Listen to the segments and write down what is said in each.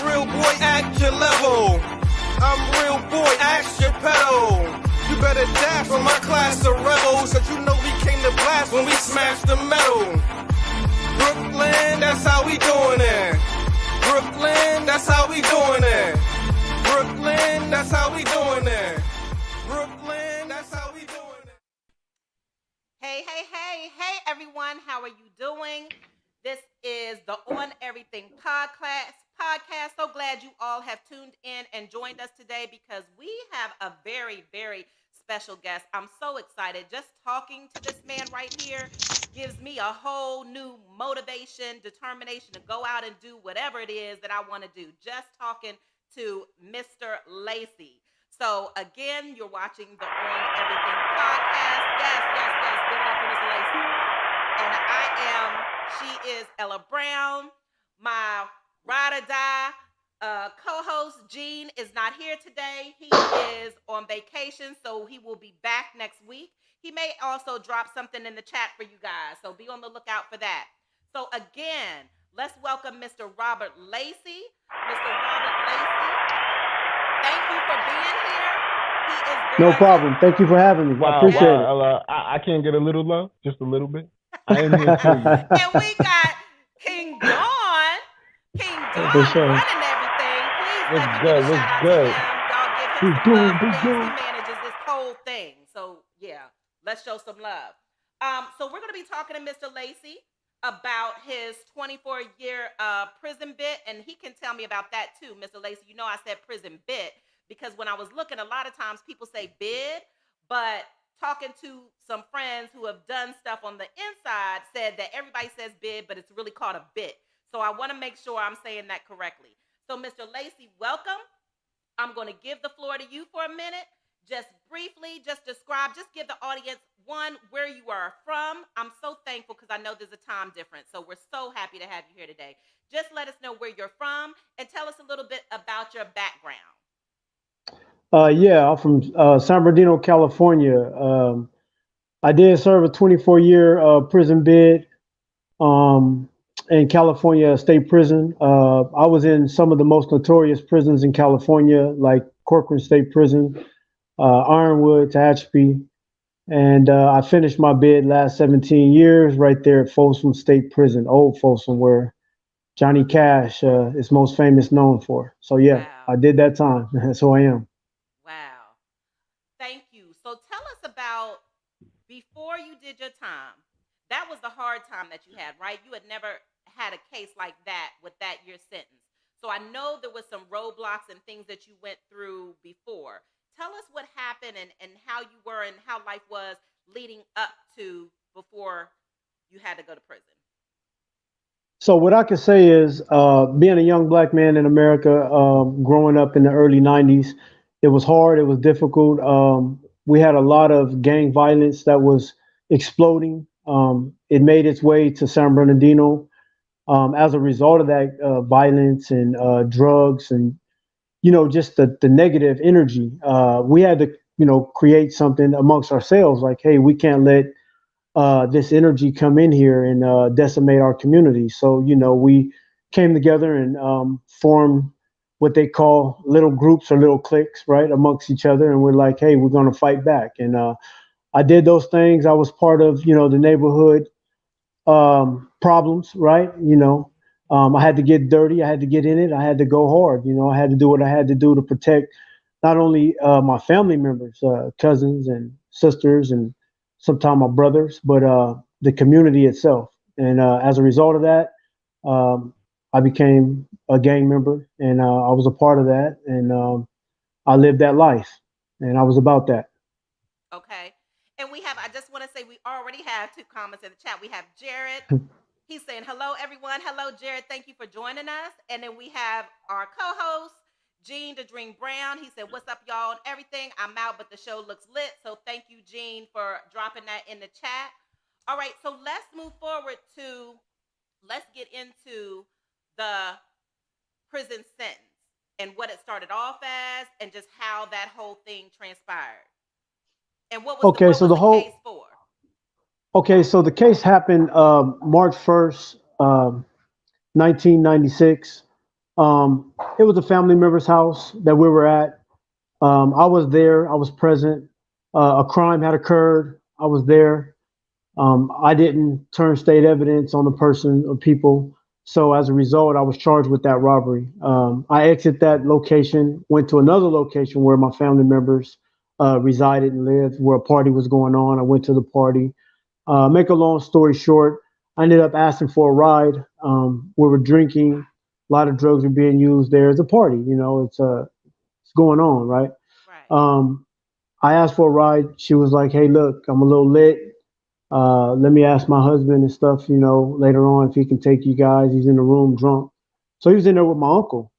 real boy at your level. I'm real boy, axe your pedal. You better dash from my class of rebels, cause you know we came to blast when we smashed the metal. Brooklyn, that's how we doing it. Brooklyn, that's how we doing it. Brooklyn, that's how we doing it. Brooklyn, that's how we doing it. Hey, hey, hey, hey, everyone. How are you doing? This is the On Everything podcast. So glad you all have tuned in and joined us today because we have a very, very special guest. I'm so excited. Just talking to this man right here gives me a whole new motivation, determination to go out and do whatever it is that I want to do. Just talking to Mr. Lacey. So again, you're watching the On Everything podcast. Yes. Give it up for Mr. Lacey. And she is Ella Brown. My ride or die co-host Gene is not here today. He is on vacation, so he will be back next week. He may also drop something in the chat for you guys, so be on the lookout for that. So again, let's welcome Mr. Robert Lacey. Mr. Robert Lacey, thank you for being here. He is no problem. Thank you for having me. I appreciate it. I can't get a little low, just a little bit. I am here too. And we got King Dawn. King Dawn running everything. Please let me give a shout out to him. Y'all give him some love, please. He manages this whole thing. So yeah, let's show some love. So we're gonna be talking to Mr. Lacey about his 24-year prison bit, and he can tell me about that too, Mr. Lacey. You know I said prison bit because when I was looking, a lot of times people say bid, but talking to some friends who have done stuff on the inside said that everybody says bid, but it's really called a bit. So I want to make sure I'm saying that correctly. So Mr. Lacey, welcome. I'm going to give the floor to you for a minute. Just briefly, just give the audience one, where you are from. I'm so thankful because I know there's a time difference. So we're so happy to have you here today. Just let us know where you're from and tell us a little bit about your background. I'm from San Bernardino, California. I did serve a 24-year prison bid in California State Prison. I was in some of the most notorious prisons in California, like Corcoran State Prison, Ironwood, Tehachapi. And I finished my bid last 17 years right there at Folsom State Prison, old Folsom, where Johnny Cash is most famous known for. So, yeah, wow. I did that time. That's who I am. Wow. Thank you. So tell us about before you did your time. That was the hard time that you had, right? You had never had a case like that with that year sentence. So I know there was some roadblocks and things that you went through before. Tell us what happened and how you were and how life was leading up to before you had to go to prison. So what I can say is being a young black man in America, growing up in the early 90s, it was hard. It was difficult. We had a lot of gang violence that was exploding. It made its way to San Bernardino. As a result of that violence and drugs and, just the negative energy, we had to, create something amongst ourselves like, hey, we can't let this energy come in here and decimate our community. So, we came together and formed what they call little groups or little cliques, right, amongst each other. And we're like, hey, we're going to fight back. And I did those things. I was part of, the neighborhood problems, right? I had to get dirty. I had to get in it. I had to go hard. I had to do what I had to do to protect not only my family members, cousins and sisters, and sometimes my brothers, but the community itself. And as a result of that, I became a gang member, and I was a part of that, and I lived that life, and I was about that. Okay. And I just want to say we already have two comments in the chat. We have Jared. He's saying, hello, everyone. Hello, Jared. Thank you for joining us. And then we have our co-host, Gene the Dream Brown. He said, what's up, y'all, and everything. I'm out, but the show looks lit. So thank you, Gene, for dropping that in the chat. All right, so let's move forward let's get into the prison sentence and what it started off as and just how that whole thing transpired. And what was the case for? Okay, so the case happened March 1st, 1996. It was a family member's house that we were at. I was there. I was present. A crime had occurred. I was there. I didn't turn state evidence on the person or people. So as a result, I was charged with that robbery. I exited that location, went to another location where my family members resided and lived, where a party was going on. I went to the party. Make a long story short, I ended up asking for a ride. We were drinking. A lot of drugs were being used there. It's a party, it's going on, right? Right. Um, I asked for a ride. She was like, "Hey, look, I'm a little lit. Let me ask my husband and stuff, later on if he can take you guys. He's in the room drunk." So he was in there with my uncle.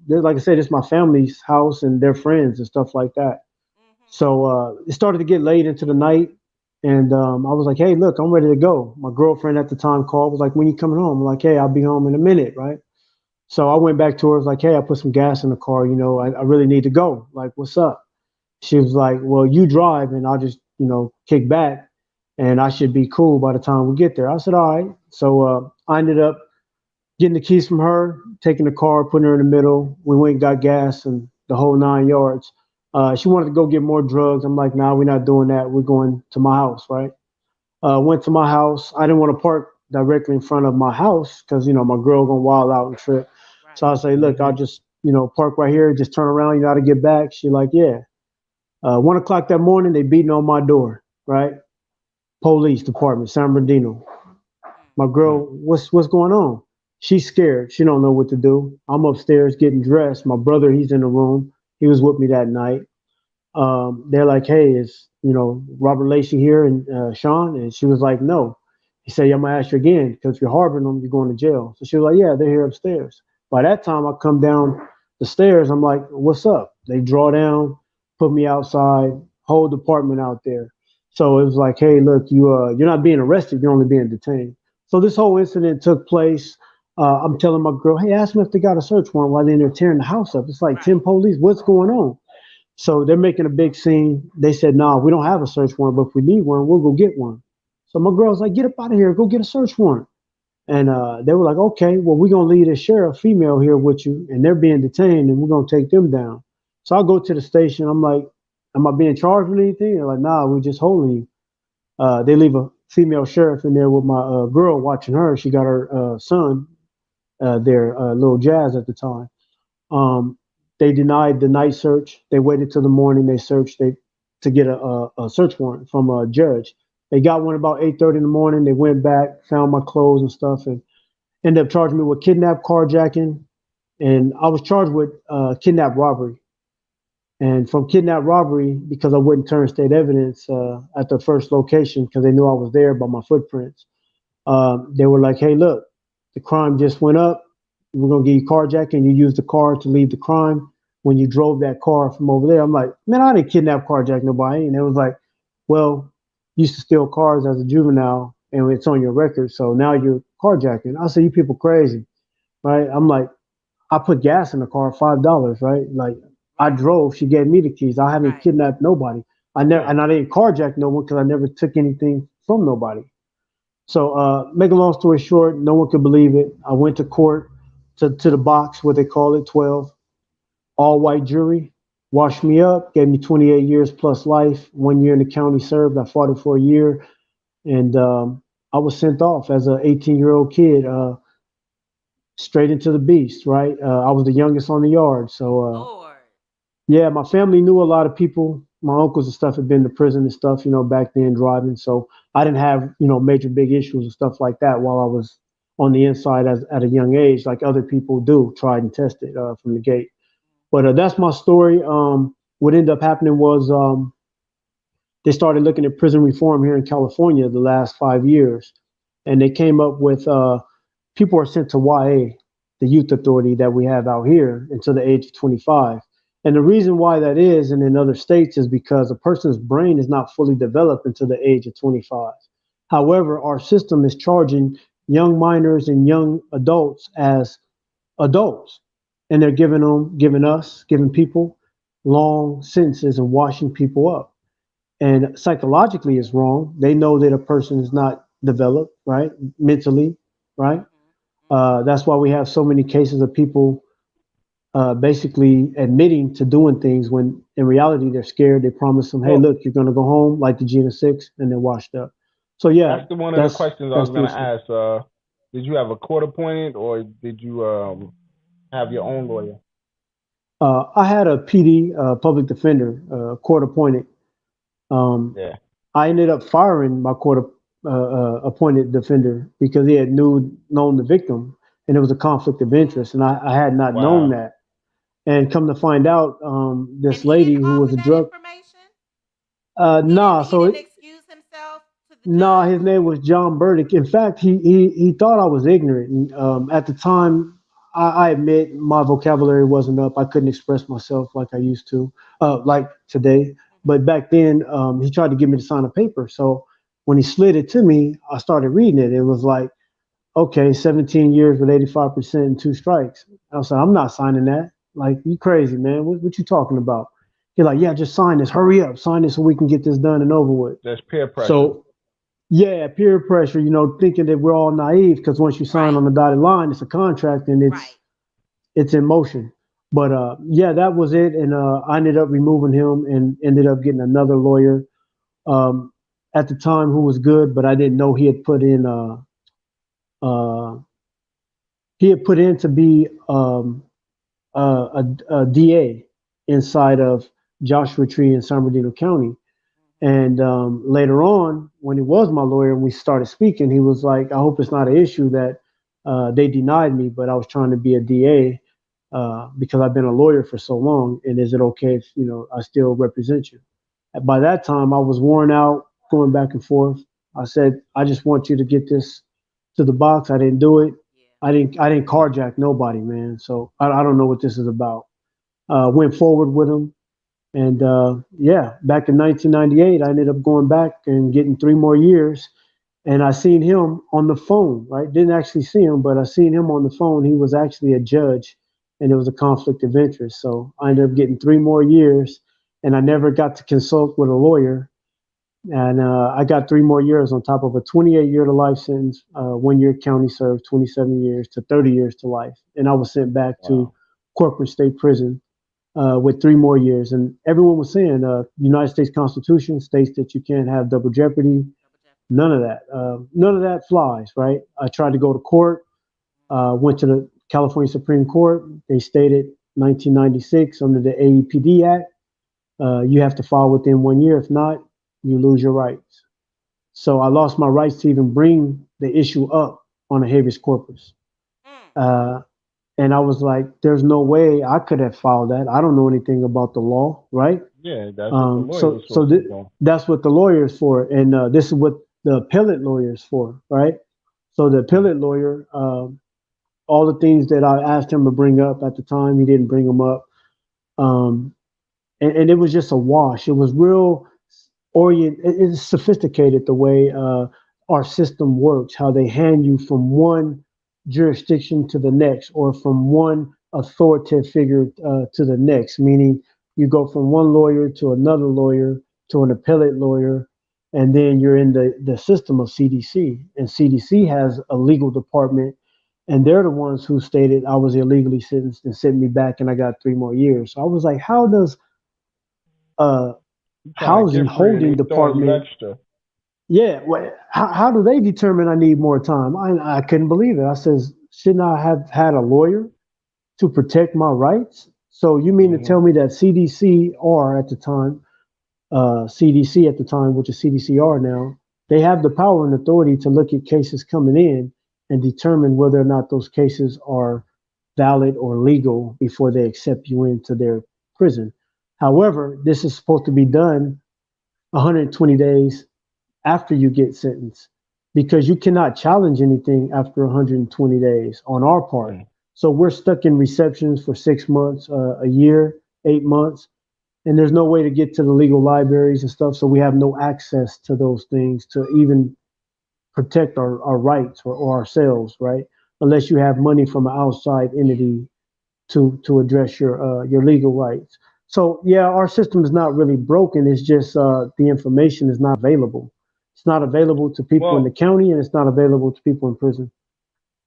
Like I said, it's my family's house and their friends and stuff like that. Mhm. So it started to get late into the night, and I was like, "Hey, look, I'm ready to go." My girlfriend at the time called, was like, "When you coming home?" I'm like, "Hey, I'll be home in a minute, right?" So I went back to her, was like, "Hey, I put some gas in the car. I really need to go. Like, what's up?" She was like, "Well, you drive, and I'll just kick back, and I should be cool by the time we get there." I said, "All right." So I ended up getting the keys from her, taking the car, putting her in the middle. We went and got gas and the whole 9 yards. She wanted to go get more drugs. I'm like, "Nah, we're not doing that. We're going to my house, right?" Went to my house. I didn't want to park directly in front of my house because my girl gonna wild out and trip. So Right. I say, "Look, I'll just park right here. Just turn around. You know how to get back." She like, "Yeah." 1 o'clock that morning, they beating on my door. Right, police department, San Bernardino. Mm. My girl, what's going on? She's scared. She don't know what to do. I'm upstairs getting dressed. My brother, he's in the room. He was with me that night. They're like, "Hey, is Robert Lacey here and Sean?" And she was like, "No." He said, "Yeah, I'm gonna ask you again because if you're harboring them, you're going to jail." So she was like, "Yeah, they're here upstairs." By that time, I come down the stairs. I'm like, "What's up?" They draw down, put me outside, whole department out there. So it was like, "Hey, look, you're not being arrested. You're only being detained." So this whole incident took place. I'm telling my girl, "Hey, ask them if they got a search warrant while they're in there tearing the house up. It's like 10 Right. police. What's going on?" So they're making a big scene. They said, "Nah, we don't have a search warrant, but if we need one, we'll go get one." So my girl's like, "Get up out of here, go get a search warrant." And they were like, "Okay, well, we're gonna leave the sheriff female here with you, and they're being detained, and we're gonna take them down." So I go to the station. I'm like, "Am I being charged with anything?" They're like, "Nah, we're just holding you." They leave a female sheriff in there with my girl watching her. She got her son there, little Jazz at the time. Um, they denied the night search. They waited till the morning. They searched to get a search warrant from a judge. They got one about 8:30 in the morning. They went back, found my clothes and stuff, and ended up charging me with kidnap, carjacking, and I was charged with kidnap robbery. And from kidnap robbery, because I wouldn't turn state evidence at the first location because they knew I was there by my footprints. They were like, "Hey, look, the crime just went up. We're gonna give you carjacking. You used the car to leave the crime when you drove that car from over there." I'm like, "Man, I didn't kidnap, carjack nobody." And it was like, "Well, you used to steal cars as a juvenile, and it's on your record, so now you're carjacking." I said, "You people crazy, right?" I'm like, "I put gas in the car, $5, right? Like, I Right. drove. She gave me the keys. I haven't Right. kidnapped nobody. I never, and I didn't carjack no one because I never took anything from nobody." So, make a long story short, no one could believe it. I went to court to the box, what they call it, 12, all white jury, washed Mm. me up, gave me 28 years plus life, 1 year in the county served. I fought it for a year, and I was sent off as an 18-year-old kid, straight into the beast, right? I was the youngest on the yard. So, Lord. yeah, my family knew a lot of people. My uncles and stuff had been to prison and stuff, back then driving. So I didn't have, major big issues and stuff like that while I was on the inside as at a young age, like other people do, tried and tested from the gate. But that's my story. What ended up happening was they started looking at prison reform here in California the last 5 years, and they came up with people are sent to YA, the youth authority that we have out here, until the age of 25. And the reason why that is, and in other states, is because a person's brain is not fully developed until the age of 25. However, our system is charging young minors and young adults as adults, and they're giving people long sentences and washing people up. And psychologically, it's wrong. They know that a person is not developed, right, mentally, right. Mhm. Mhm. That's why we have so many cases of people basically admitting to doing things when in reality they're scared. They promise them, "Hey, Well, look, you're gonna go home like the Gina Six," and they're washed up. So yeah, that's the one of the that's questions I was that's the gonna issue. ask. Did you have a court appointed or did you have your own lawyer? I had a PD, public defender, court appointed. Um, Yeah. I ended up firing my court appointed defender because he had known the victim, and it was a conflict of interest, and I had not known Wow. that. And come to find out, And this he lady didn't who was offer a that drug, information. nah, He didn't so excuse himself to the nah, judge. his name was John Burdick. In fact, he thought I was ignorant. And, at the time, I admit my vocabulary wasn't up. I couldn't express myself like I used to, like today. Hmm. But back then, he tried to get me to sign a paper. So when he slid it to me, I started reading it. It was like, okay, 17 years with 85% and two strikes. I was like, I'm not signing that. Like, you crazy, man. What you talking about? He's like, yeah, just sign this. Hurry up. Sign this so we can get this done and over with. There's peer pressure. So yeah, peer pressure, thinking that we're all naive because once you sign Right. on the dotted line, it's a contract and Right. it's in motion. But yeah, that was it, and I ended up removing him and ended up getting another lawyer um, at the time who was good, but I didn't know uh, he had put in to be a DA inside of Joshua Tree in San Bernardino County. And later on, when he was my lawyer and we started speaking, he was like, I hope it's not an issue that they denied me, but I was trying to be a DA because I've been a lawyer for so long. And is it okay if, I still represent you? By that time, I was worn out going back and forth. I said, I just want you to get this to the box. I didn't do it. Yeah. I didn't carjack nobody, man. So I don't know what this is about. Went forward with him. And yeah, back in 1998, I ended up going back and getting 3 more years. And I seen him on the phone, right? Didn't actually see him, but I seen him on the phone. He was actually a judge, and it was a conflict of interest. So I ended up getting 3 more years, and I never got to consult with a lawyer. And I got 3 more years on top of a 28-year to life sentence, 1 year county served, 27 years to 30 years to life. And I was sent back to Wow. corporate state prison with 3 more years. And everyone was saying, United States Constitution states that you can't have double jeopardy. Double jeopardy. None of that flies, right? I tried to go to court, went to the California Supreme Court. They stated 1996 under the AEPD Act, you have to file within 1 year. If not, you lose your rights. So I lost my rights to even bring the issue up on a habeas corpus. Mm. Uh, and I was like, there's no way I could have filed that. I don't know anything about the law, right? Yeah, that's what the lawyer So was so supposed to be doing. that's what the lawyer is for, and this is what the appellate lawyer is for, right? So the Mm. appellate lawyer, all the things that I asked him to bring up at the time, he didn't bring them up, um, and it was just a wash. It was real it's sophisticated the way our system works, how they hand you from one jurisdiction to the next, or from one authoritative figure to the next. Meaning, you go from one lawyer to another lawyer to an appellate lawyer, and then you're in the system of CDC. And CDC has a legal department, and they're the ones who stated I was illegally sentenced and sent me back, and I got 3 more years. So I was like, how does uh, You trying to housing get free and holding they throwing you department, extra. yeah, how do they determine I need more time? I couldn't believe it. I says, shouldn't I have had a lawyer to protect my rights? So you mean to Hmm. tell me that CDCR at the time, CDC at the time, which is CDCR now, they have the power and authority to look at cases coming in and determine whether or not those cases are valid or legal before they accept you into their prison. However, this is supposed to be done 120 days after you get sentenced, because you cannot challenge anything after 120 days on our part. Mm. So we're stuck in receptions for 6 months, a year, 8 months, and there's no way to get to the legal libraries and stuff. So we have no access to those things to even protect our rights or ourselves, right? Unless you have money from an outside Yeah. entity to address your legal rights. So yeah, our system is not really broken. It's just the information is not available. It's not available to people in the Well, county, and it's not available to people in prison.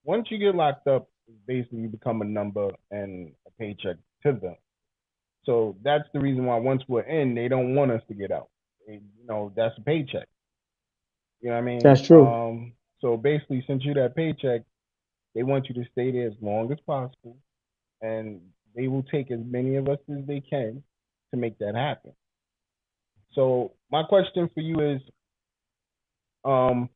once you get locked up, basically you become a number and a paycheck to them. So that's the reason why once we're in, they don't want us to get out. That's a paycheck. You know what I That's mean? true. So basically, since you that paycheck, they want you to stay there as long as possible, and they will take as many of us as they can to make that happen. So my question for you is, um,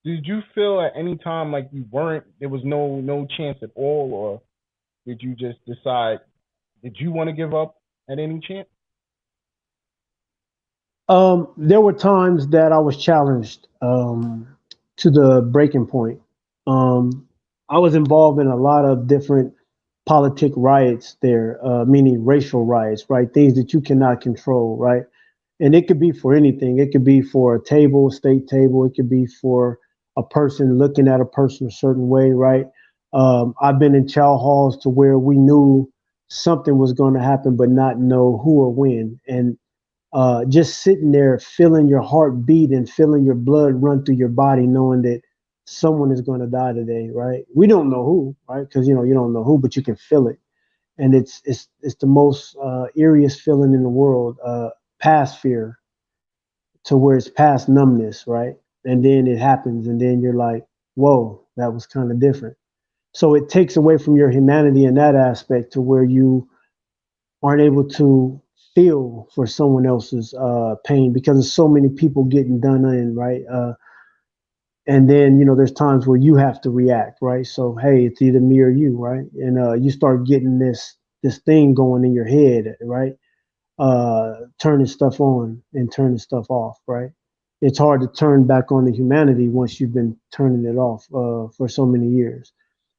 did you feel at any time like you weren't there was no chance at all, or did you just decide did you want to give up at any chance? There were times that I was challenged to the breaking point. Um, I was involved in a lot of different politic riots there, meaning racial riots, right? Things that you cannot control, right? And it could be for anything. It could be for a table, state table. It could be for a person looking at a person a certain way, right? I've been in chow halls to where we knew something was going to happen, but not know who or when. And just sitting there, feeling your heart beat and feeling your blood run through your body, knowing that someone is going to die today, right? We don't know who, right? Because you don't know who, but you can feel it, and it's the most eeriest feeling in the world, past fear to where it's past numbness, right? And then it happens, and then you're like, whoa, that was kind of different. So it takes away from your humanity in that aspect to where you aren't able to feel for someone else's pain because there's so many people getting done in, right? And then there's times where you have to react, right? So hey, it's either me or you, right? And you start getting this thing going in your head, right? Turning stuff on and turning stuff off, right? It's hard to turn back on the humanity once you've been turning it off for so many years.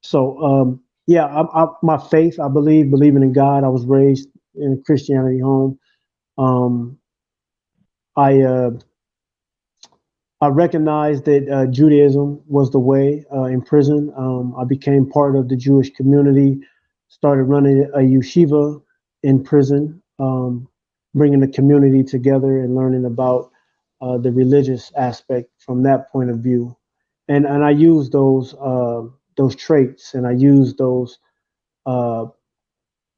So yeah, my faith, I believing in God. I was raised in a Christianity home. Um, I I recognized that Judaism was the way in prison. I became part of the Jewish community, started running a yeshiva in prison, bringing the community together and learning about the religious aspect from that point of view. And I use those traits and I use those uh,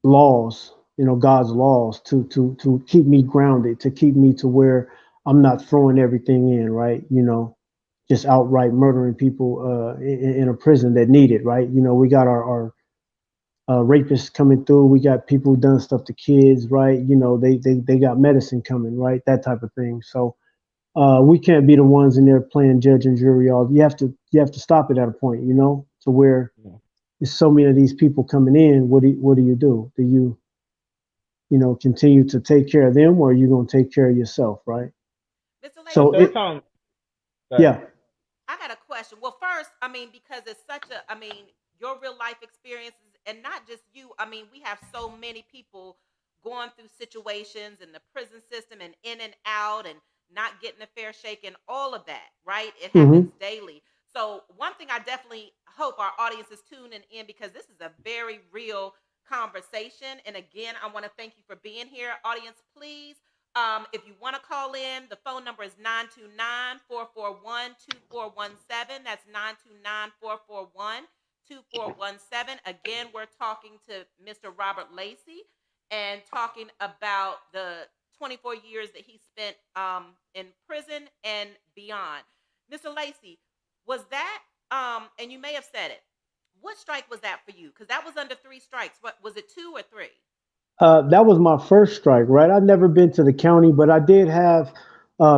laws, God's laws to keep me grounded, to keep me to where I'm not throwing everything in, right? Just outright murdering people in a prison that need it, right? We got our rapists coming through. We got people who done stuff to kids, right? They got medicine coming, right? That type of thing. So we can't be the ones in there playing judge and jury. All you have to stop it at a point, to where Yeah. there's so many of these people coming in. What do you do? Do you continue to take care of them, or are you going to take care of yourself, right? Mr. So So Lacey, sometimes, yeah. I got a question. Well, first, I mean, because it's such a, I mean, your real life experiences, and not just you. I mean, we have so many people going through situations in the prison system and in and out and not getting a fair shake and all of that, right? It happens Hmm. daily. So, one thing I definitely hope our audience is tuning in because this is a very real conversation. And again, I want to thank you for being here. Audience, please if you want to call in, the phone number is 929-441-2417. That's 929-441-2417. Again, we're talking to Mr. Robert Lacey and talking about the 24 years that he spent in prison and beyond. Mr. Lacey, was that, and you may have said it, what strike was that for you? Because that was under three strikes. What was it, two or three? That was my first strike, right? I've never been to the county, but I did have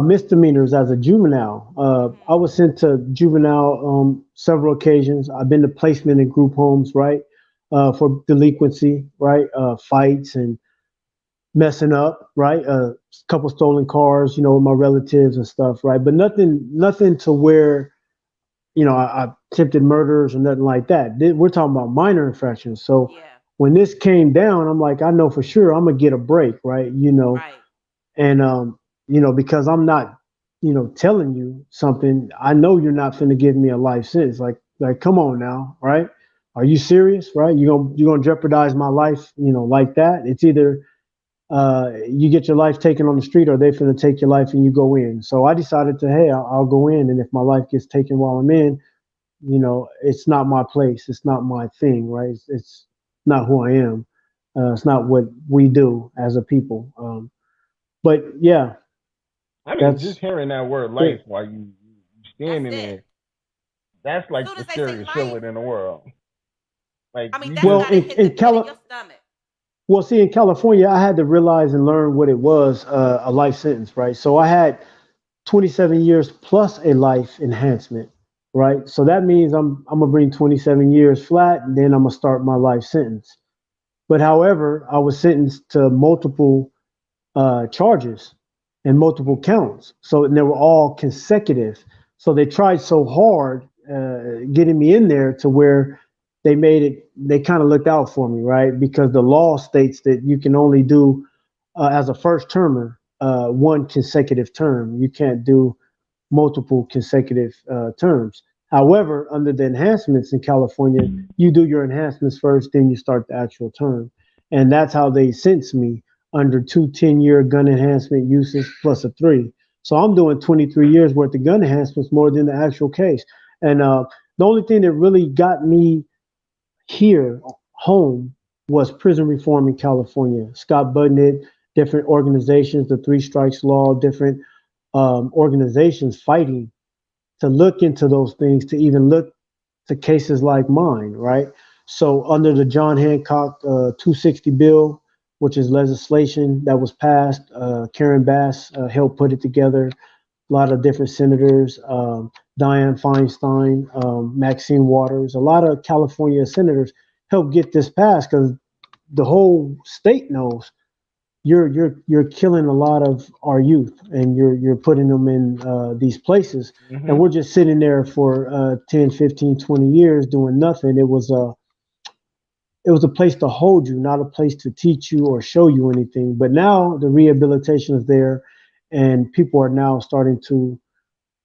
misdemeanors as a juvenile. I Mm-hmm. was sent to juvenile several occasions. I've been to placement in group homes, right, for delinquency, right, fights and messing up, right, a couple stolen cars, with my relatives and stuff, right, but nothing to where I attempted murders or nothing like that. We're talking about minor infractions. So Yeah, when this came down, I'm like, I know for sure I'm gonna get a break, right? right. And because I'm not, telling you something, I know you're not finna give me a life sentence. Like, come on now, right? Are you serious, right? You gonna jeopardize my life, like that? It's either you get your life taken on the street, or they finna take your life and you go in. So I decided to, hey, I'll go in, and if my life gets taken while I'm in, it's not my place. It's not my thing, right? It's not who I am. It's not what we do as a people. But yeah, I mean, just that's hearing that word life it. while you That's standing it. there, that's As like soon the as they say scariest life, feeling in the world. Like I mean, you that's Well, just got to in hit the in pit of your Cali, stomach. well, see, in California, I had to realize and learn what it was, a life sentence, right? So I had 27 years plus a life enhancement, right? So that means I'm gonna bring 27 years flat, and then I'm gonna start my life sentence. But however, I was sentenced to multiple charges and multiple counts, so and they were all consecutive. So they tried so hard getting me in there to where they made it. They kind of looked out for me, right? Because the law states that you can only do as a first termer one consecutive term. You can't do multiple consecutive terms. However, under the enhancements in California, you do your enhancements first, then you start the actual term. And that's how they sentenced me under two 10-year gun enhancement uses plus a three. So I'm doing 23 years worth of gun enhancements more than the actual case. And the only thing that really got me here home was prison reform in California. Scott Budnick, different organizations, the Three Strikes Law, different organizations fighting to look into those things, to even look to cases like mine, right? So under the John Hancock 260 bill, which is legislation that was passed, Karen Bass helped put it together. A lot of different senators, Dianne Feinstein, Maxine Waters, a lot of California senators helped get this passed because the whole state knows you're killing a lot of our youth, and you're putting them in these places, and hmm we're just sitting there for 10, 15, 20 years doing nothing. It was a place to hold you, not a place to teach you or show you anything. But now the rehabilitation is there, and people are now starting to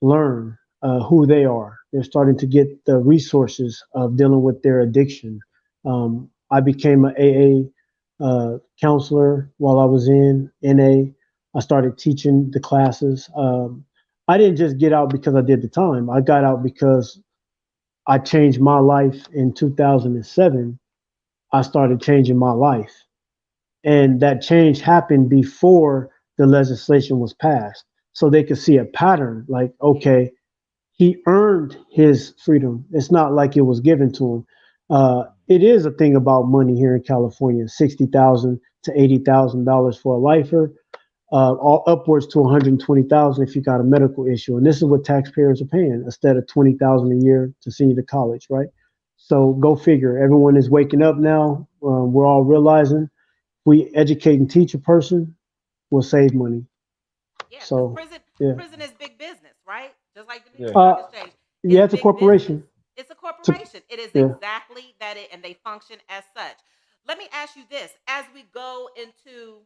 learn who they are. They're starting to get the resources of dealing with their addiction. I became an AA counselor while I was in NA. I started teaching the classes. I didn't just get out because I did the time. I got out because I changed my life in 2007. I started changing my life. And that change happened before the legislation was passed. So they could see a pattern like, Yeah. okay, he earned his freedom. It's not like it was given to him. It is a thing about money here in California: $60,000 to $80,000 for a lifer, all upwards to 120,000 if you got a medical issue. And this is what taxpayers are paying instead of 20,000 a year to send you to college, right? So go figure. Everyone is waking up now. We're all realizing we educate and teach a person, we'll save money. Yeah, because So yeah, prison is big business, right? Just like the New York Yeah. Stock uh, Exchange, yeah, it's it's a big business. corporation. It's a It's a, corporation. It is yeah. exactly that, and they function as such. Let me ask you this: as we go into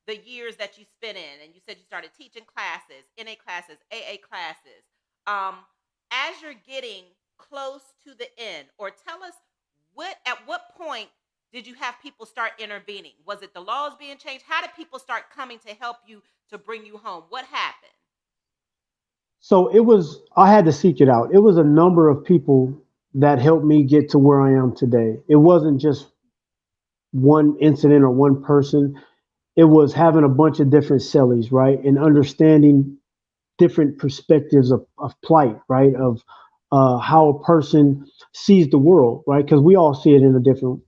the years that you spent in, and you said you started teaching classes, NA classes, AA classes, as you're getting close to the end, or tell us at what point did you have people start intervening? Was it the laws being changed? How did people start coming to help you to bring you home? What happened? So it was, I had to seek it out. It was a number of people that helped me get to where I am today. It wasn't just one incident or one person. It was having a bunch of different cellies, right? And understanding different perspectives of plight, right? Of how a person sees the world, right? Because we all see it in a different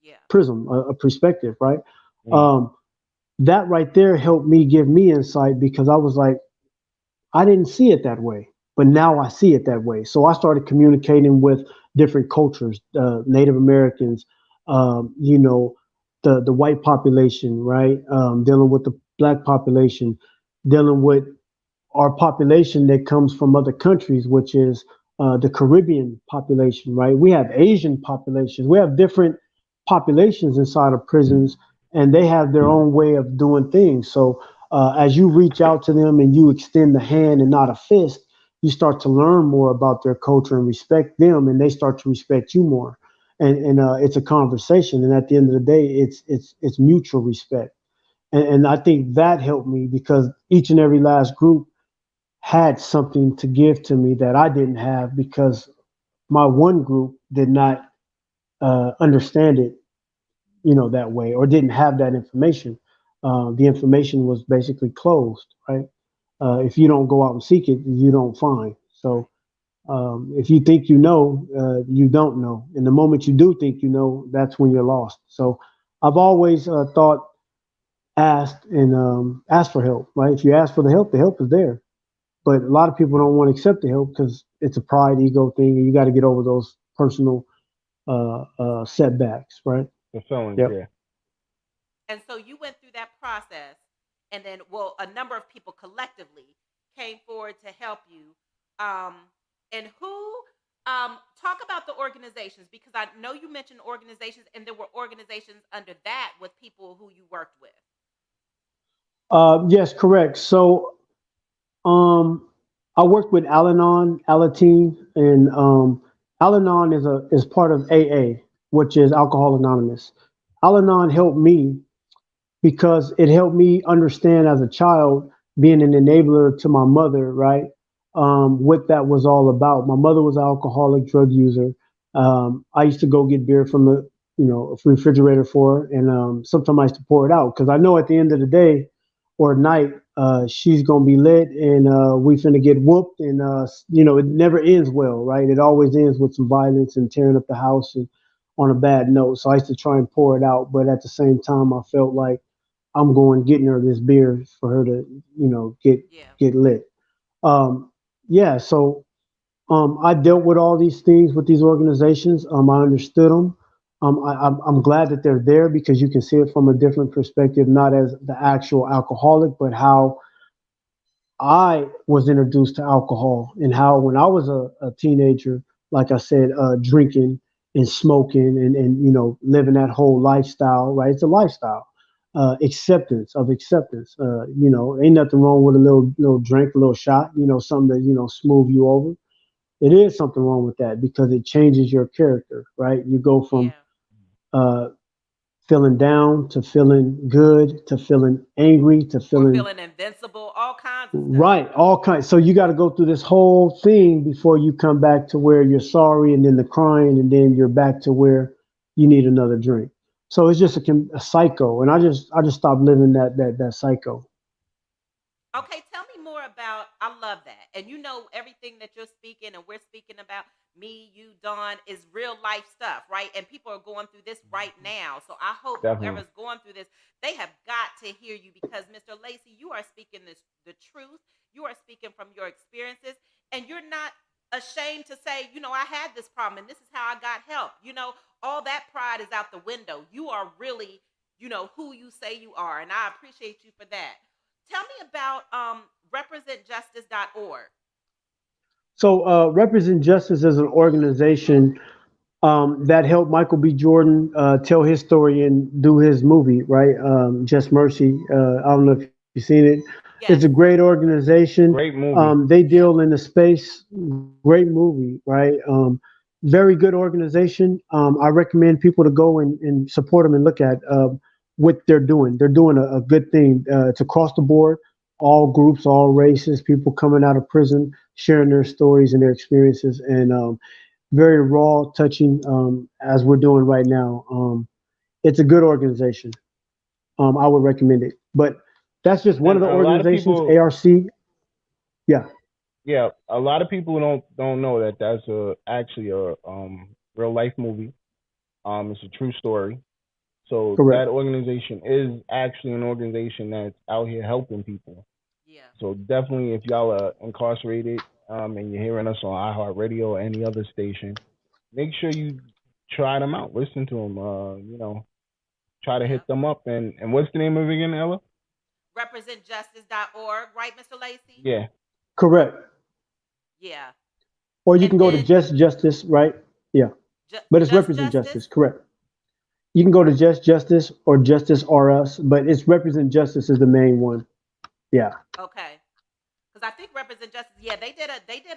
Yeah. prism, a perspective, right? Mm. Um, that right there helped me give me insight because I was like, I didn't see it that way, but now I see it that way. So I started communicating with different cultures, Native Americans, you know, the white population, right? Dealing with the black population, dealing with our population that comes from other countries, which is the Caribbean population, right? We have Asian populations. We have different populations inside of prisons, and they have their own way of doing things. So as you reach out to them and you extend the hand and not a fist, you start to learn more about their culture and respect them, and they start to respect you more. And it's a conversation, and at the end of the day, it's mutual respect. And I think that helped me because each and every last group had something to give to me that I didn't have because my one group did not understand it, that way, or didn't have that information. The information was basically closed, right? If you don't go out and seek it, you don't find. So Right. if you think you know, you don't know. And the moment you do think you know, that's when you're lost. So I've always thought, asked for help, right? If you ask for the help is there. But a lot of people don't want to accept the help because it's a pride, ego thing, and you got to get over those personal Right. setbacks, right? The feelings, Yep. yeah. And so you went through that process, and then, well, a number of people collectively came forward to help you. Um, and who, talk about the organizations, because I know you mentioned organizations, and there were organizations under that with people who you worked with. Yes, correct. So Um, I worked with Al-Anon, Alateen, and Al-Anon is part of AA, which is Alcohol Anonymous. Al-Anon helped me because it helped me understand as a child, being an enabler to my mother, right? What that was all about. My mother was an alcoholic drug user. I used to go get beer from a refrigerator for her, and sometimes I used to pour it out because I know at the end of the day or night, she's gonna be lit, and we finna get whooped, and it never ends well, right? It always ends with some violence and tearing up the house and on a bad note. So I used to try and pour it out, but at the same time, I felt like I'm going getting her this beer for her to, Yeah. get lit. Um, yeah, so I dealt with all these things with these organizations. I understood them. I'm glad that they're there because you can see it from a different perspective, not as the actual alcoholic, but how I was introduced to alcohol and how when I was a teenager, like I said, drinking and smoking and living that whole lifestyle, right? It's a lifestyle. Acceptance. Ain't nothing wrong with a little drink, a little shot, something that smooth you over. It is something wrong with that because it changes your character, right? You go from Yeah. uh, feeling down to feeling good to feeling angry to Or feeling feeling invincible, all kinds of stuff. right, all kinds. So you got to go through this whole thing before you come back to where you're sorry, and then the crying, and then you're back to where you need another drink. So it's just a cycle, and I just stopped living that cycle. Okay, tell me more about. I love that, and everything that you're speaking and we're speaking about. Me, you, Dawn, is real life stuff, right? And people are going through this right now. So I hope Definitely. whoever's going through this, they have got to hear you because, Mr. Lacey, you are speaking the truth. You are speaking from your experiences, and you're not ashamed to say, I had this problem, and this is how I got help. All that pride is out the window. You are really, who you say you are, and I appreciate you for that. Tell me about representjustice.org. So Represent Justice is an organization that helped Michael B. Jordan tell his story and do his movie, right? Just Mercy. I don't know if you've seen it. It's a Yes. great organization. Great movie. They deal Yeah. in the space. Great movie, right? Very good organization. I recommend people to go and support them and look at what they're doing. They're doing a good thing. It's across the board, all groups, all races, people coming out of prison, sharing their stories and their experiences, and very raw, touching, as we're doing right now. It's a good organization. I would recommend it. But that's just one of And the a lot of organizations. people, ARC. Yeah, yeah, a lot of people don't know that that's actually a real life movie. It's a true story. So that correct. organization is actually an organization that's out here helping people. Yeah. So definitely, if y'all are incarcerated, and you're hearing us on iHeartRadio or any other station, make sure you try them out, listen to them. Try to Yeah. hit them up. And what's the name of it again, Ella? Representjustice.org, right, Mr. Lacey? Yeah, Correct. Yeah. Or you And can go to then Just Justice, right? Yeah. But it's Just Represent Justice? Justice, correct. You can go to Just Justice or Justice R Us, but it's Represent Justice is the main one. Yeah. Okay. Because I think Represent Justice, yeah, they did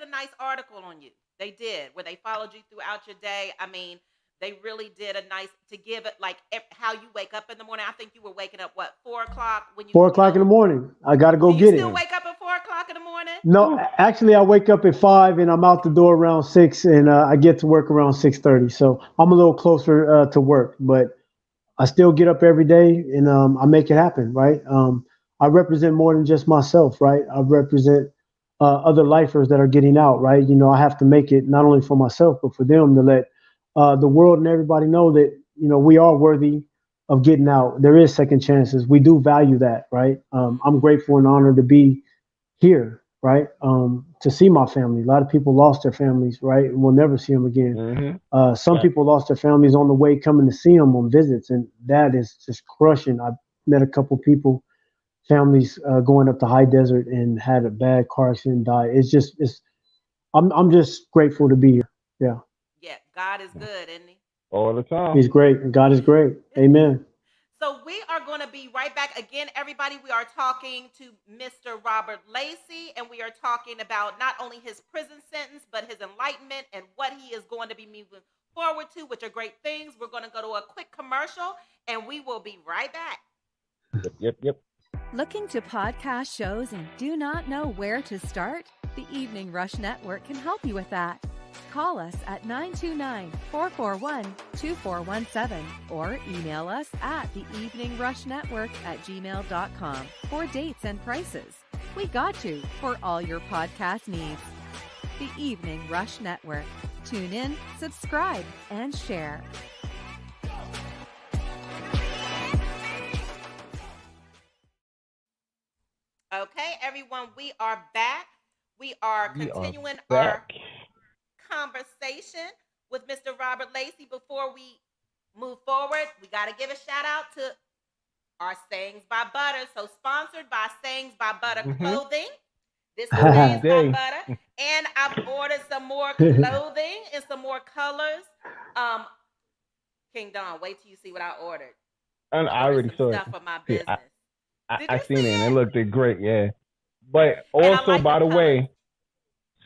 a nice article on you. They did, where they followed you throughout your day. I mean, they really did a nice to give it like how you wake up in the morning. I think you were waking up what 4 o'clock when you 4 o'clock in the morning. I got to go do you get still it. yeah. wake up at 4 o'clock in the morning? No, actually, I wake up at 5 and I'm out the door around 6, and I get to work around 6:30. So I'm a little closer to work, but I still get up every day and I make it happen, right? I represent more than just myself, right? I represent other lifers that are getting out, right? You know, I have to make it not only for myself, but for them to let the world and everybody know that, you know, we are worthy of getting out. There is second chances. We do value that, right? I'm grateful and honored to be here, right? To see my family. A lot of people lost their families, right? And we'll never see them again. Mm-hmm. Some Right. people lost their families on the way coming to see them on visits, and that is just crushing. I met a couple people, families going up the high desert and had a bad car accident and died. I'm just grateful to be here. Yeah, Yeah, God is good, isn't he? All the time. he's great. God is great. Amen. So we are going to be right back again, everybody. We are talking to Mr. Robert Lacey, and we are talking about not only his prison sentence, but his enlightenment and what he is going to be moving forward to, which are great things. We're going to go to a quick commercial, and we will be right back. Yep. Looking to podcast shows and do not know where to start? The Evening Rush Network can help you with that. Call us at 929-441-2417 or email us at theeveningrushnetwork@gmail.com for dates and prices. We got you for all your podcast needs. The Evening Rush Network. Tune in, subscribe, and share. Okay, everyone, we are back. We are We are continuing our back. conversation with Mr. Robert Lacey. Before we move forward, we got to give a shout out to our Sayings by Butter. So sponsored by Sayings by Butter Mm-hmm. Clothing. This is Every Sayings by day. Butter. And I've ordered some more clothing and some more colors. King Don, wait till you see what I ordered. And I Ordered already some saw it. stuff for my See, business. Did I you seen see it and it it? looked great, yeah. But And I also, like by the the colors. way,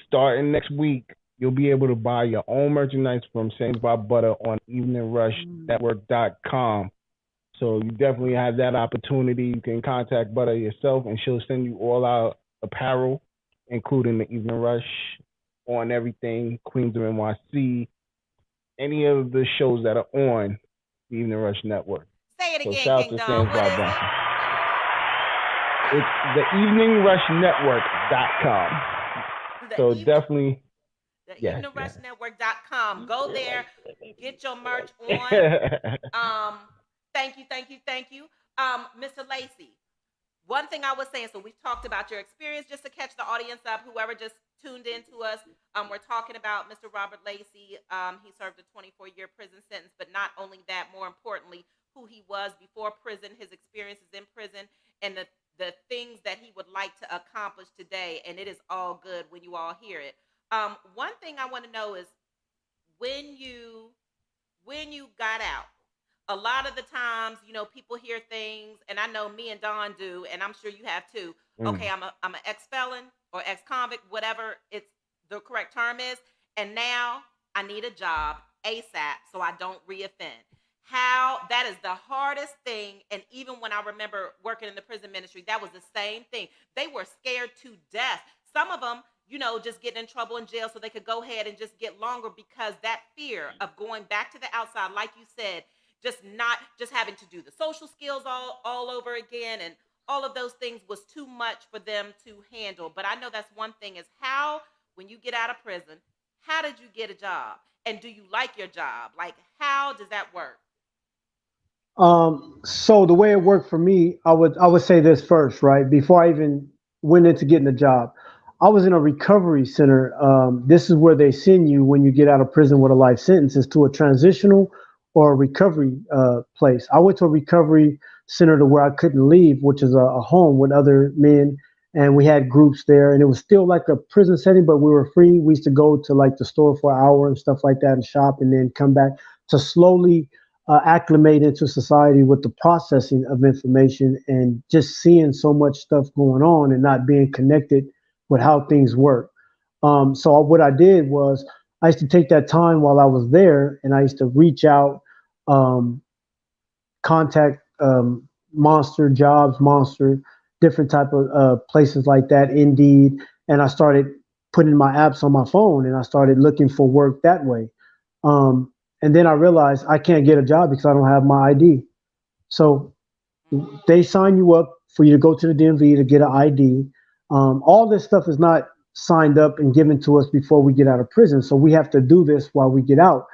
starting next week, you'll be able to buy your own merchandise from Sayings by Butter on eveningrushnetwork.com. So you definitely have that opportunity. You can contact Butter yourself, and she'll send you all our apparel, including the Evening Rush on everything, Queens of NYC, any of the shows that are on the Evening Rush Network. Say it So again, shout out King to Don. Sayings What by is Butter. it? It's the eveningrushnetwork.com. So The definitely, yes. eveningrushnetwork.com. Go there, get your merch on. Thank you. Mr. Lacey, one thing I was saying, so we've talked about your experience just to catch the audience up, whoever just tuned in to us. We're talking about Mr. Robert Lacey. He served a 24-year prison sentence, but not only that, more importantly, who he was before prison, his experiences in prison, and the things that he would like to accomplish today. And it is all good when you all hear it. One thing I want to know is when you got out, a lot of the times, people hear things, and I know me and Don do, and I'm sure you have too. Okay, I'm an ex-felon or ex-convict, whatever it's the correct term is, and now I need a job ASAP so I don't reoffend. How that is the hardest thing, and even when I remember working in the prison ministry, that was the same thing. They were scared to death. Some of them, just getting in trouble in jail so they could go ahead and just get longer because that fear of going back to the outside, like you said, just having to do the social skills all over again, and all of those things was too much for them to handle. But I know that's one thing is how, when you get out of prison, how did you get a job? And do you like your job? Like, how does that work? So the way it worked for me, I would say this first, right? Before I even went into getting a job, I was in a recovery center. This is where they send you when you get out of prison with a life sentence, is to a transitional or a recovery place. I went to a recovery center to where I couldn't leave, which is a home with other men, and we had groups there, and it was still like a prison setting, but we were free. We used to go to like the store for an hour and stuff like that, and shop, and then come back to slowly acclimate into society with the processing of information and just seeing so much stuff going on and not being connected with how things work. So what I did was I used to take that time while I was there, and I used to reach out, um, contact Monster Jobs, Monster, different type of places like that, Indeed, and I started putting my apps on my phone, and I started looking for work that way. Um, and then I realized I can't get a job because I don't have my ID. So they sign you up for you to go to the DMV to get an ID. All this stuff is not signed up and given to us before we get out of prison. So we have to do this while we get out.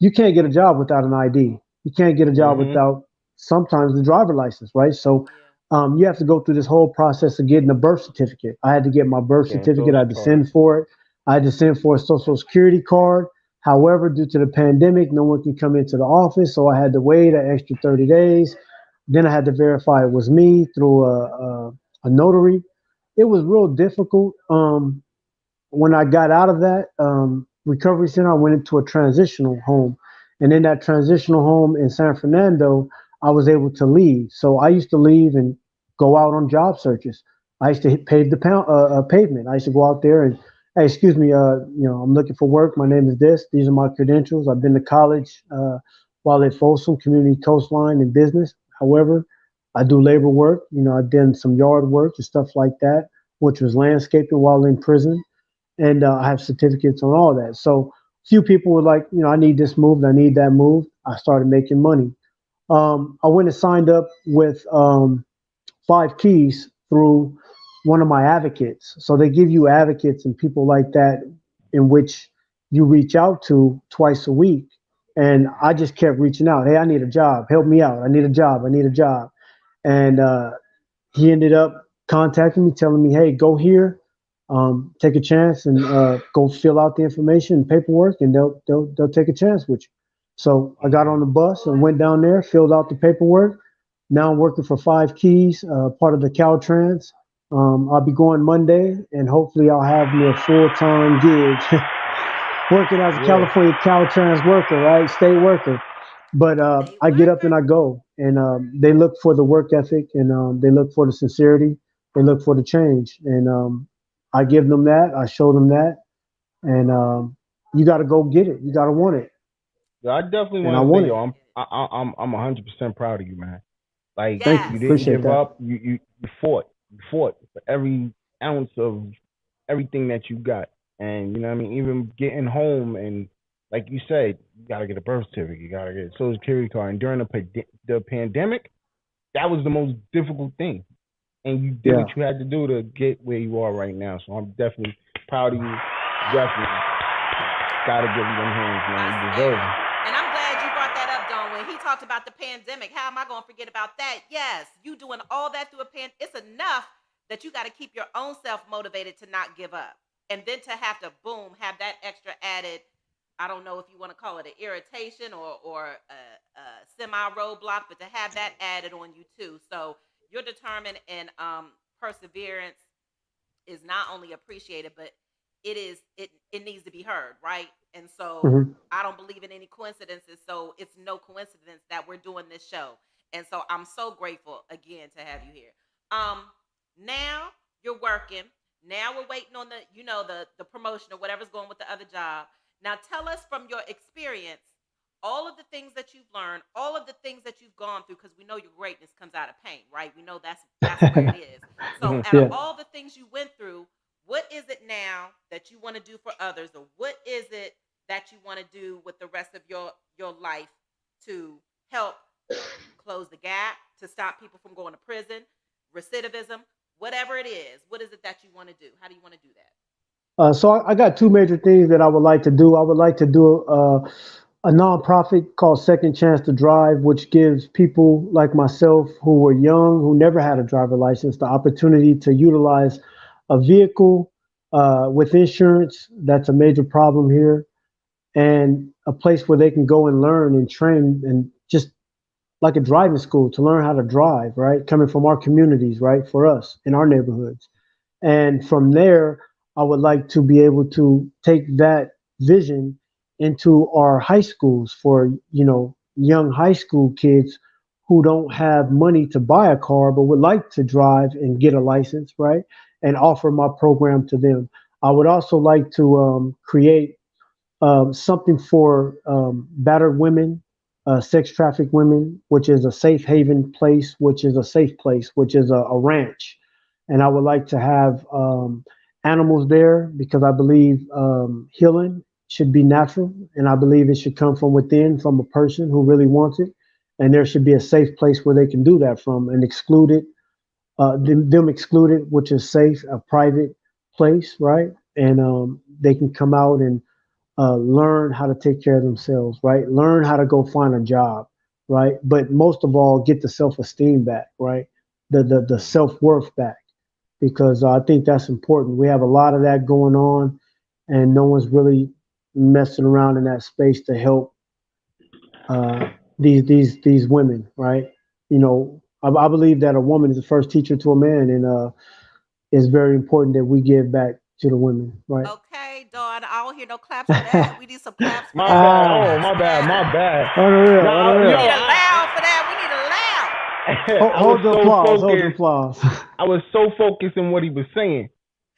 You can't get a job without an ID. You can't get a job Mhm. without sometimes the driver license, right? So Yeah. you have to go through this whole process of getting a birth certificate. I had to get my birth Getting certificate. I social had to card. send for it. I had to send for a social security card. However, due to the pandemic, no one can come into the office, so I had to wait an extra 30 days. Then I had to verify it was me through a notary. It was real difficult. When I got out of that recovery center, I went into a transitional home. And in that transitional home in San Fernando, I was able to leave. So I used to leave and go out on job searches. I used to pave the pavement. I used to go out there and, hey, excuse me, I'm looking for work. My name is this. These are my credentials. I've been to college while at Folsom Community Coastline in business. However, I do labor work. I've done some yard work and stuff like that, which was landscaping while in prison, and I have certificates on all that. So few people were like, I need this moved, I need that moved. I started making money. I went and signed up with Five Keys through one of my advocates. So they give you advocates and people like that in which you reach out to twice a week. And I just kept reaching out. Hey, I need a job. Help me out. I need a job. I need a job. And he ended up contacting me, telling me, "Hey, go here, take a chance, and go fill out the information and paperwork, and they'll take a chance with you." So I got on the bus and went down there, filled out the paperwork. Now I'm working for Five Keys, part of the Caltrans. I'll be going Monday, and hopefully I'll have me a full-time gig working as a Yeah. California Caltrans worker, right, state worker. But State I get up and worker. I go, and they look for the work ethic, and they look for the sincerity, they look for the change, and I give them that, I show them that, and you got to go get it, you got to want it, Yeah, I definitely and I want to say, want yo, it. I'm 100% proud of you, man. Like Thank you, you Yes. didn't appreciate give that. up. You fought. You fought for every ounce of everything that you got. And you know what I mean? Even getting home and like you said, you gotta get a birth certificate, you gotta get a social security card. And during the pandemic, that was the most difficult thing. And you did what Yeah. you had to do to get where you are right now. So I'm definitely proud of you. Definitely gotta give you them hands, man. I You deserve swear. them. And I'm glad you brought that up, Don. When he talked about the pandemic, how am I going to forget about that? Yes, you doing all that through a it's enough that you got to keep your own self motivated to not give up. And then to have to, boom, have that extra added, I don't know if you want to call it an irritation or a semi roadblock, but to have that added on you too. So you're determined and perseverance is not only appreciated, but it needs to be heard, right? And so Hmm. I don't believe in any coincidences. So it's no coincidence that we're doing this show. And so I'm so grateful again to have you here. Um, now you're working. Now we're waiting on the promotion or whatever's going with the other job. Now tell us from your experience all of the things that you've learned, all of the things that you've gone through, because we know your greatness comes out of pain, right? We know that's where it is. So out of Yeah. all the things you went through, what is it now that you want to do for others, or what is it that you want to do with the rest of your life to help close the gap, to stop people from going to prison, recidivism, whatever it is? What is it that you want to do? How do you want to do that? So I got two major things that I would like to do. I would like to do a nonprofit called Second Chance to Drive, which gives people like myself who were young, who never had a driver license, the opportunity to utilize a vehicle with insurance. That's a major problem here, and a place where they can go and learn and train and just like a driving school to learn how to drive, right? Coming from our communities, right? For us in our neighborhoods. And from there, I would like to be able to take that vision into our high schools for, young high school kids who don't have money to buy a car but would like to drive and get a license, right? And offer my program to them. I would also like to create something for battered women, sex trafficked women, which is a safe haven place, which is a safe place, which is a ranch. and I would like to have animals there because I believe healing should be natural, and I believe it should come from within, from a person who really wants it, and there should be a safe place where they can do that from, and excluded them excluded, which is safe, a private place, right? And they can come out and learn how to take care of themselves, right? Learn how to go find a job, right? But most of all, get the self esteem back, right? The self worth back, because I think that's important. We have a lot of that going on, and no one's really messing around in that space to help uh, these women, right? You know, I believe that a woman is the first teacher to a man, and it's very important that we give back to the women, right? Okay, Dawn. I don't hear no claps for that. We need some claps for My that. bad. One Oh, Ah, last my bad. clap. My bad. unreal, Nah, We yo, need unreal. a loud for that. We need a loud. I was Hold the so applause, hold the focused. applause. I was so focused on what he was saying.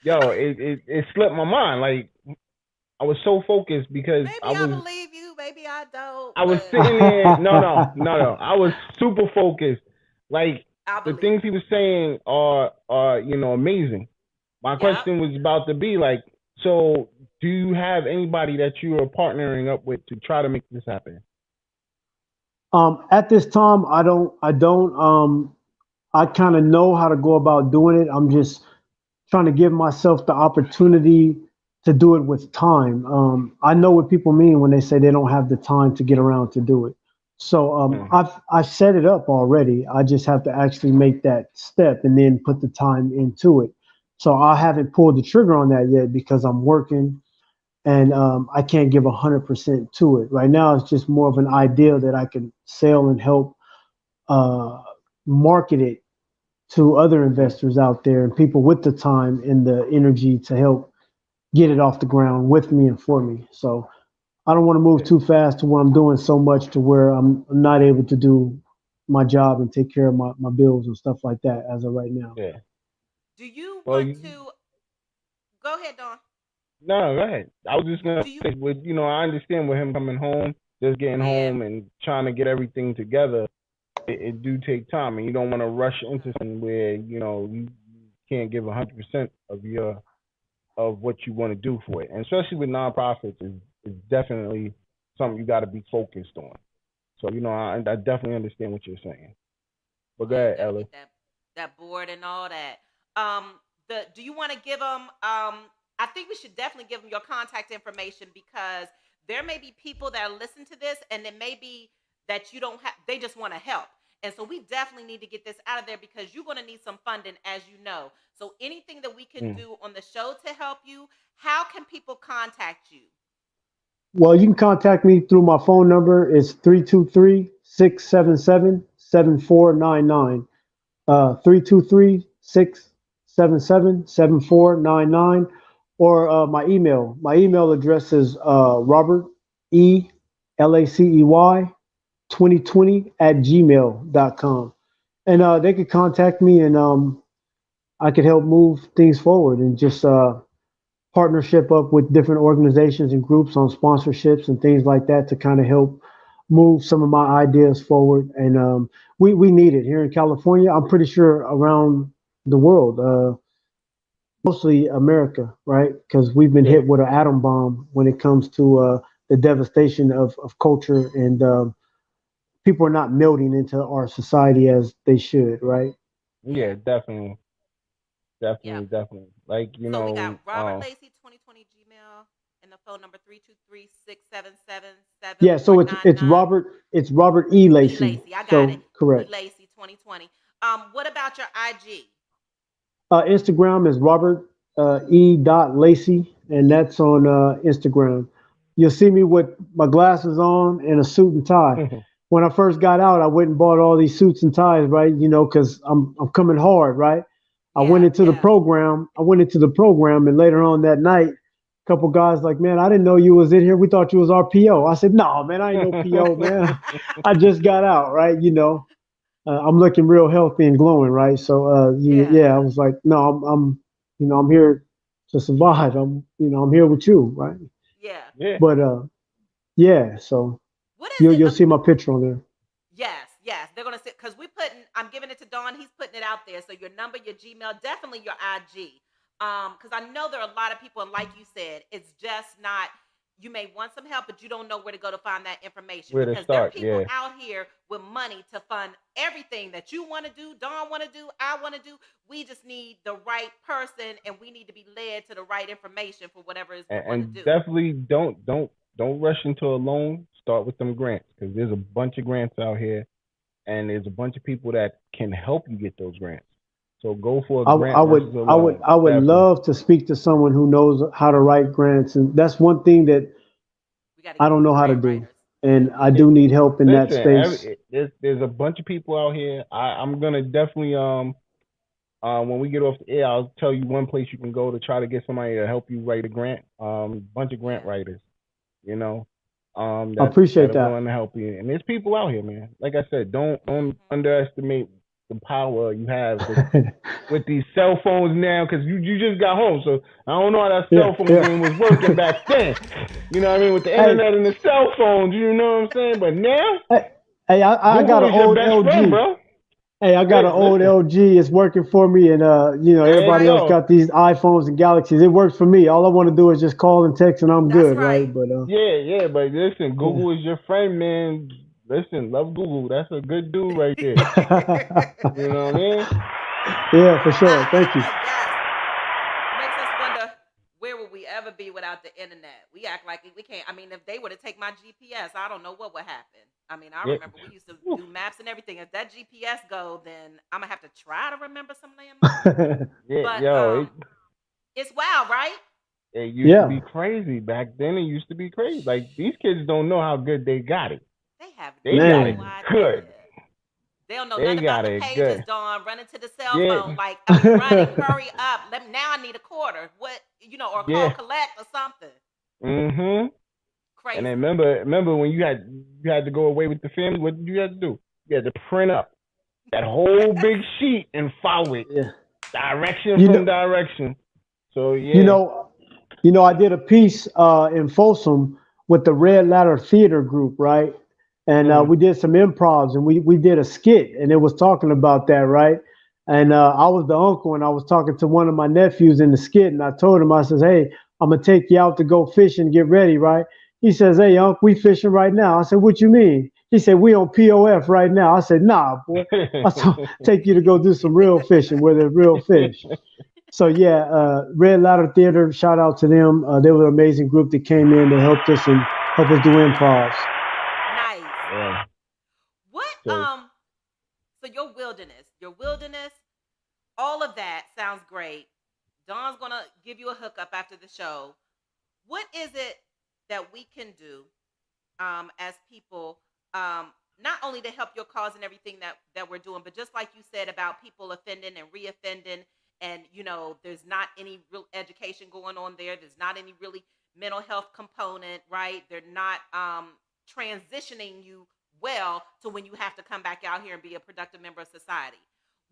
Yo, it slipped my mind. Like I was so focused because Maybe I believe you. Maybe I don't. I was But sitting there. No. I was super focused. Like I the believe things you. he was saying are amazing. My Yep. question was about to be like, so do you have anybody that you are partnering up with to try to make this happen? At this time, I don't. I kind of know how to go about doing it. I'm just trying to give myself the opportunity to do it with time. I know what people mean when they say they don't have the time to get around to do it. So Mm, I've set it up already. I just have to actually make that step and then put the time into it. So I haven't pulled the trigger on that yet because I'm working, and I can't give 100% to it right now. It's just more of an idea that I can sell and help uh, market it to other mm, investors out there and people with the time and the energy to help get it off the ground with me and for me. So I don't want to move yeah, too fast to where I'm doing so much to where I'm not able to do my job and take care of my bills and stuff like that as of right now. yeah. Do you Well, want to go ahead, Dawn? no, go ahead. I was just gonna Do you? say, with I understand with him coming home, just getting Yeah. home and trying to get everything together. It do take time, and you don't want to rush into something where you can't give 100% of what you want to do for it, and especially with nonprofits, is definitely something you got to be focused on. So I definitely understand what you're saying. But go Yeah, you ahead, got to Ella. get that board and all that. The do you want to give them? I think we should definitely give them your contact information because there may be people that listen to this, and it may be that you don't have. They just want to help, and so we definitely need to get this out of there because you're going to need some funding, as you know. So anything that we can Mm. do on the show to help you, how can people contact you? Well, you can contact me through my phone number. It's 323-677-7499. 323-677-7499. Or my email. My email address is Robert E. Lacey 2020 at gmail.com. And they could contact me, and I could help move things forward and just partnership up with different organizations and groups on sponsorships and things like that to kind of help move some of my ideas forward. And we need it here in California. I'm pretty sure around the world, mostly America, right? Because we've been Yeah, hit with an atom bomb when it comes to the devastation of culture, and people are not melding into our society as they should, right? yeah, Yeah. definitely, Yep. definitely, definitely. Like So we got Robert Lacey 2020 Gmail and the phone number 323-677-7499. Yeah, so it's Robert E. E Lacey. Lacey, I got it. So E correct. Lacey 2020. What about your IG? Instagram is Robert E. Lacey, and that's on Instagram. You'll see me with my glasses on and a suit and tie. When I first got out, I went and bought all these suits and ties, right? You know, because I'm coming hard, right? I went Yeah, into the yeah. program. I went into the program, and later on that night, a couple guys like, man, I didn't know you was in here. We thought you was our PO. I said, no, man, I ain't no PO, man. I just got out, right? You know, I'm looking real healthy and glowing, right? So, Yeah, yeah, I was like, no, I'm here to survive. I'm here with you, right? yeah. Yeah. But yeah, so What is you'll it? you'll see my picture on there. Yes, yes. They're gonna sit because we putting I'm giving it to Dawn. He's putting it out there. So your number, your Gmail, definitely your IG. Because I know there are a lot of people, and like you said, it's just not. You may want some help, but you don't know where to go to find that information. Where to Because there are start? people Yeah. out here with money to fund everything that you want to do, Dawn want to do, I want to do. We just need the right person, and we need to be led to the right information for whatever it is we want And to do. definitely don't rush into a loan. Start with them grants because there's a bunch of grants out here, and there's a bunch of people that can help you get those grants. So go for a grant versus a loan. I would Definitely. love to speak to someone who knows how to write grants, and that's one thing that We got to I get don't some know how to grant do, writers. and I It, do need help in that listen, space. there's a bunch of people out here. I'm gonna definitely when we get off the air, I'll tell you one place you can go to try to get somebody to help you write a grant. Bunch of grant Yeah. writers, you know, I that appreciate are that. willing to help you. And there's people out here, man. Like I said, don't underestimate the power you have with these cell phones now. Because you just got home, so I don't know how that Yeah, cell phone yeah. game was working back then. You know what I mean? With the Hey, internet and the cell phones, you know what I'm saying? But now, hey, hey, I got Google an is your old best friend, LG. bro. Hey, I got an old Listen, LG. It's working for me, and That's there you everybody right. else go. got these iPhones and Galaxies. It works for me. All I want to do is just call and text, and I'm That's good, right? right. But Yeah, but listen, yeah. Google is your friend, man. Listen, love Google. That's a good dude right there. You know what I mean? Yeah, for sure. Thank you. Yes. Makes us wonder where would we ever be without the internet? We act like we can't. I mean, if they were to take my GPS, I don't know what would happen. I mean, I Yeah. remember we used to do maps and everything. If that GPS go, then I'm gonna have to try to remember some landmarks. Yeah, But yo, it's wild, right? it used to Yeah. be crazy. Back then, it used to be crazy. Like, these kids don't know how good they got it. They have They got no it Man. idea. good. They don't know They nothing about got the it pages, good. Dawn. Running to the cell Yeah, phone, like I mean, running. Hurry up! Now I need a quarter. What or call yeah. collect or something. Mhm. And then Crazy. remember when you had to go away with the family. What did you have to do? You had to print up that whole big sheet and follow it Yeah. direction You from know, direction. So you yeah. know, I did a piece in Folsom with the Red Ladder Theater Group, right? And Mm. we did some improvs, and we did a skit, and it was talking about that, right? And I was the uncle, and I was talking to one of my nephews in the skit, and I told him, I says, "Hey, I'm gonna take you out to go fishing, get ready, right?" He says, "Hey, uncle, we fishing right now." I said, "What you mean?" He said, "We on POF right now." I said, "Nah, boy. I said, take you to go do some real fishing where there's real fish." So yeah, Red Ladder Theater, shout out to them. They were an amazing group that came in. They helped us and helped us do improvs. Nice. Yeah. What So so your wilderness, all of that sounds great. Dawn's gonna give you a hookup after the show. What is it that we can do as people, not only to help your cause and everything that we're doing, but just like you said about people offending and reoffending, and there's not any real education going on there. There's not any really mental health component, right? They're not transitioning you well to when you have to come back out here and be a productive member of society.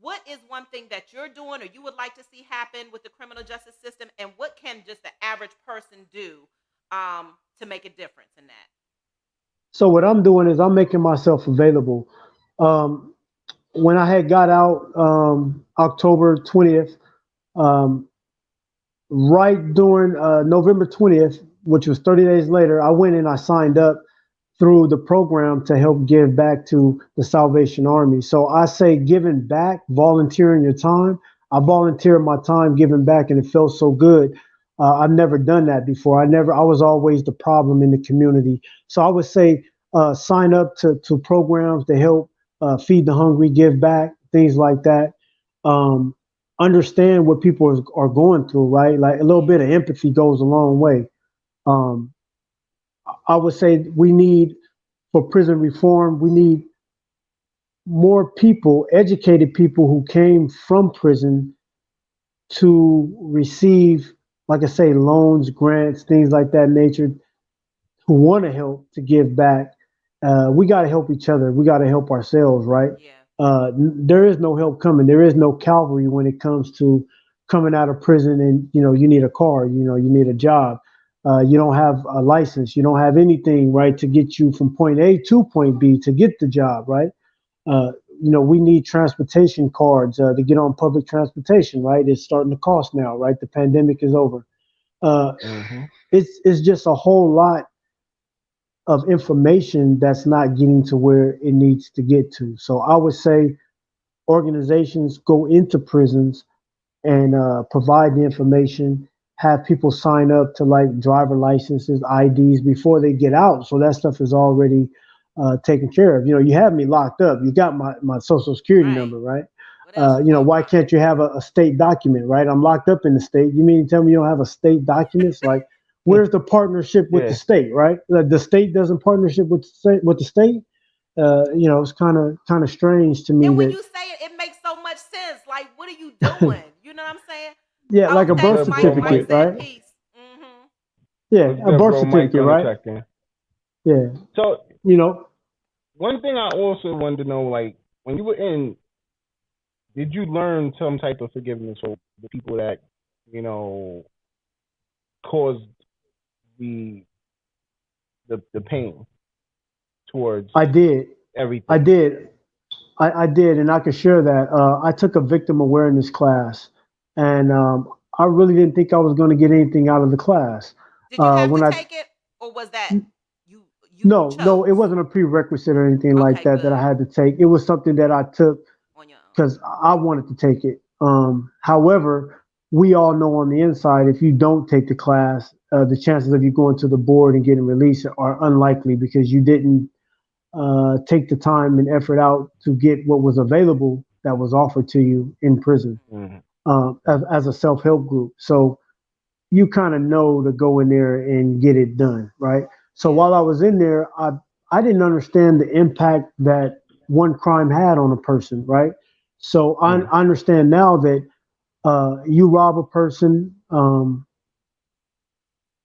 What is one thing that you're doing or you would like to see happen with the criminal justice system, and what can just the average person do to make a difference in that? So what I'm doing is I'm making myself available. Um, when I had got out October 20th, um, right during November 20th, which was 30 days later, I went and I signed up through the program to help give back to the Salvation Army. So I say giving back, volunteering your time. I volunteered my time giving back, and it felt so good. I've never done that before. I was always the problem in the community. So I would say sign up to programs to help feed the hungry, give back, things like that. Um, Understand what people are going through, right? Like a little bit Yeah. of empathy goes a long way. Um, I would say we need for prison reform, we need more people, educated people who came from prison to receive, like I say, loans, grants, things like that nature, who want to help to give back. We got to help each other. We got to help ourselves, right? Yeah. There is no help coming. There is no Calvary when it comes to coming out of prison and you need a car, you need a job. You don't have a license. You don't have anything, right, to get you from point A to point B to get the job, right? Uh, we need transportation cards to get on public transportation, right? It's starting to cost now, right? The pandemic is over. Uh, Mm-hmm. it's just a whole lot of information that's not getting to where it needs to get to. So I would say organizations go into prisons and provide the information, have people sign up to like driver licenses, IDs before they get out. So that stuff is already taken care of. You have me locked up. You got my social security Right. number, right? What else you want Why from me? can't you have a state document, right? I'm locked up in the state. You mean to tell me you don't have a state documents? Like, where's the partnership with the Yeah. state, right? The state doesn't partnership with the state. It's kind of strange to me And when that you say it, it makes so much sense. Like, what are you doing? You know what I'm saying? yeah, like Oh, a What's birth thanks, good, Mike. bro? Mike certificate, Mike. said right? peace. Hmm. Yeah, What's a good, birth bro? Mike certificate, on the right? check-in. Yeah, So you know, one thing I also wanted to know, like, when you were in, did you learn some type of forgiveness for the people that, you know, caused the the pain towards I did, I everything? did, I did, and I could share that. I took a victim awareness class, and I really didn't think I was going to get anything out of the class. Did you have to When I take it, or was that you No, no, it chose? wasn't a prerequisite or anything like Okay, that I good. had to take. It was something that I took On your own. because I wanted to take it. However, we all know on the inside, if you don't take the class, the chances of you going to the board and getting released are unlikely because you didn't take the time and effort out to get what was available that was offered to you in prison Hmm. Mm-hmm. as a self help group. So you kind of know to go in there and get it done, right? So Yeah. while I was in there, I didn't understand the impact that one crime had on a person, right? So Mm-hmm. I understand now that you rob a person,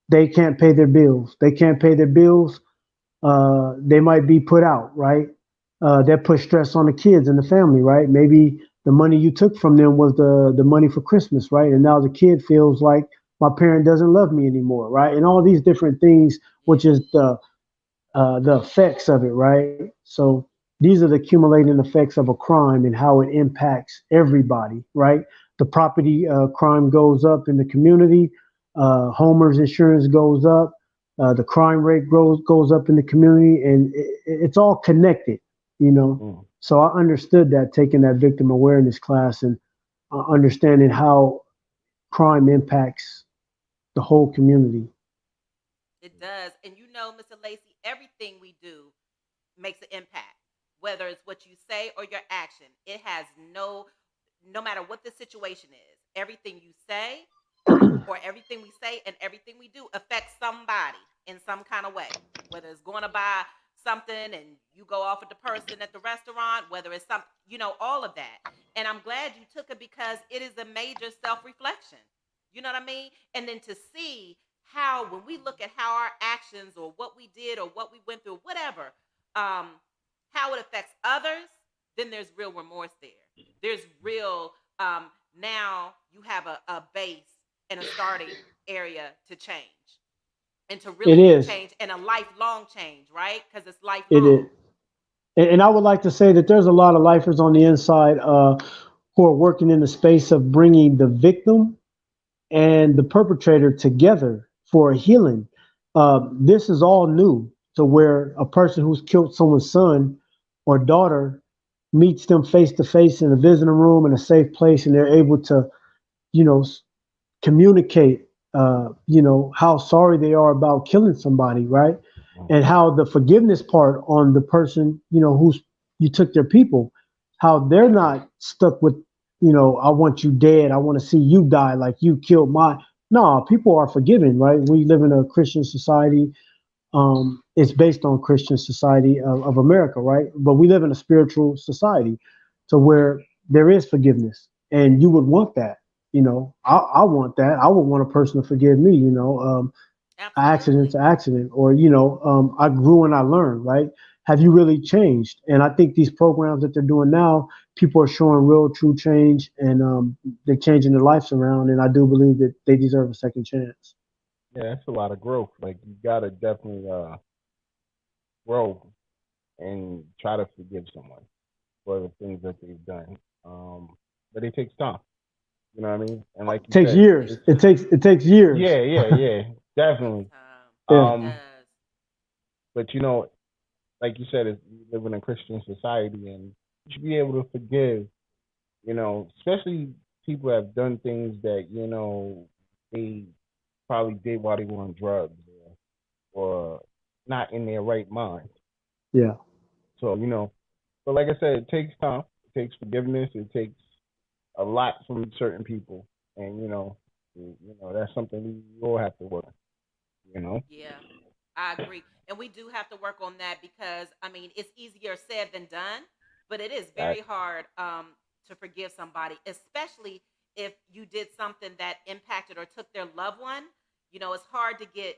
they can't pay their bills. They can't pay their bills. They might be put out, right? That puts stress on the kids and the family, right? Maybe the money you took from them was the money for Christmas, right? And now the kid feels like my parent doesn't love me anymore, right? And all these different things, Yeah. which is the effects of it, right? So these are the accumulating effects of a crime and how it impacts everybody, right? The property crime goes up in the community, homeowners insurance goes up, the crime rate goes up in the community, and it's all connected, you know. Mm-hmm. So I understood that taking that victim awareness class and understanding how crime impacts the whole community. It does. And Mr. Lacey, everything we do makes an impact. Whether it's what you say or your action, it has no matter what the situation is. Everything you say or everything we say and everything we do affects somebody in some kind of way. Whether it's going to buy something and you go off with the person at the restaurant, whether it's some, all of that. And I'm glad you took it because it is a major self reflection. You know what I mean? And then to see how, when we look at how our actions or what we did or what we went through, whatever, um, how it affects others, then there's real remorse there. There's real, now you have a base and a starting area to change and to really It make is. change and a lifelong change, right? Because it's It lifelong. is. And I would like to say that there's a lot of lifers on the inside who are working in the space of bringing the victim and the perpetrator together for a healing. This is all new to where a person who's killed someone's son or daughter meets them face to face in a visiting room in a safe place, and they're able to, you know, communicate, how sorry they are about killing somebody, right? And how the forgiveness part on the person, who's you took their people, how they're not stuck with, I want you dead. I want to see you die like you killed my. No, people are forgiven, right? We live in a Christian society. It's based on Christian society of America, right? But we live in a spiritual society, to where there is forgiveness, and you would want that. I want that. I would want a person to forgive me. Accident Absolutely. to accident, or I grew and I learned. Right? Have you really changed? And I think these programs that they're doing now, people are showing real, true change, and they're changing their lives around. And I do believe that they deserve a second chance. Yeah, that's a lot of growth. Like you gotta definitely grow and try to forgive someone. for the things that they've done. But it takes time. You know what I mean? And like It you takes said, years. it's It takes years. yeah, Takes definitely. time. Yeah. It Um, does. but like you said, we live in a Christian society, and you should be able to forgive. Especially people have done things that they probably did while they were on drugs or not in their right mind. Yeah. So but like I said, it takes time. It takes forgiveness. It takes a lot from certain people, and that's something we all have to work. You know, Yeah, I agree. And we do have to work on that because, I mean, it's easier said than done, but it is that very hard to forgive somebody, especially if you did something that impacted or took their loved one. It's hard to get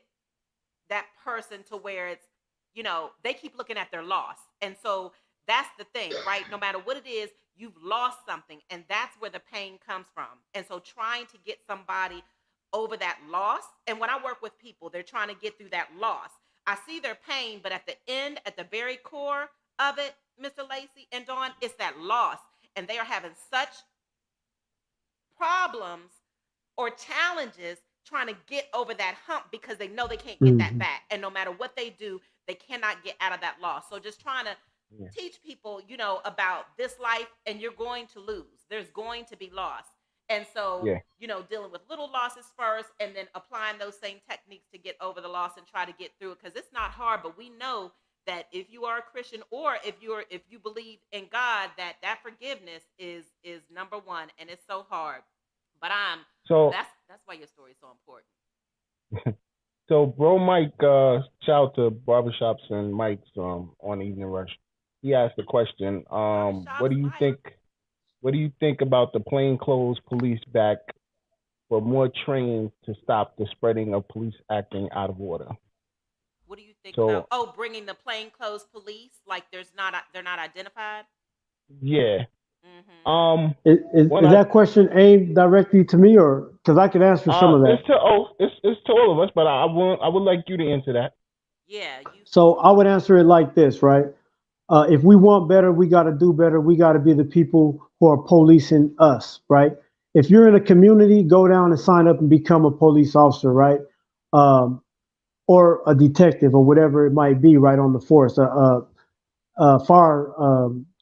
that person to where they keep looking at their loss. And so that's the thing, right? No matter what it is, you've lost something, and that's where the pain comes from. And so trying to get somebody over that loss, and when I work with people, they're trying to get through that loss. I see their pain, but at the end, at the very core of it, Mr. Lacey and Dawn, it's that loss. And they are having such problems or challenges trying to get over that hump because they know they can't get that Hmm. back. And no matter what they do, they cannot get out of that loss. So just trying to yeah, teach people, about this life, and you're going to lose. There's going to be loss. And so, yeah. dealing with little losses first and then applying those same techniques to get over the loss and try to get through it, because it's not hard, but we know that if you are a Christian, or if you believe in God, that forgiveness is number one, and it's so hard. But So that's why your story is so important. so bro Mike, shout out to barbershops and Mike's on Evening Rush. He asked the question, Barbershops, Mike. what do you think about the plainclothes police back for more training to stop the spreading of police acting out of order? What do you think about So bringing the plainclothes police? Like they're not identified. yeah. Mm-hmm. Is, When is I that question aimed directly to me, or because I could answer some of that? it's to all of us, but I would like you to answer that. Yeah, you So I speak. would answer it like this, right? If we want better, we got to do better. We got to be the people who are policing us, right? If you're in a community, go down and sign up and become a police officer, right? Um, or a detective or whatever it might be, right on the force.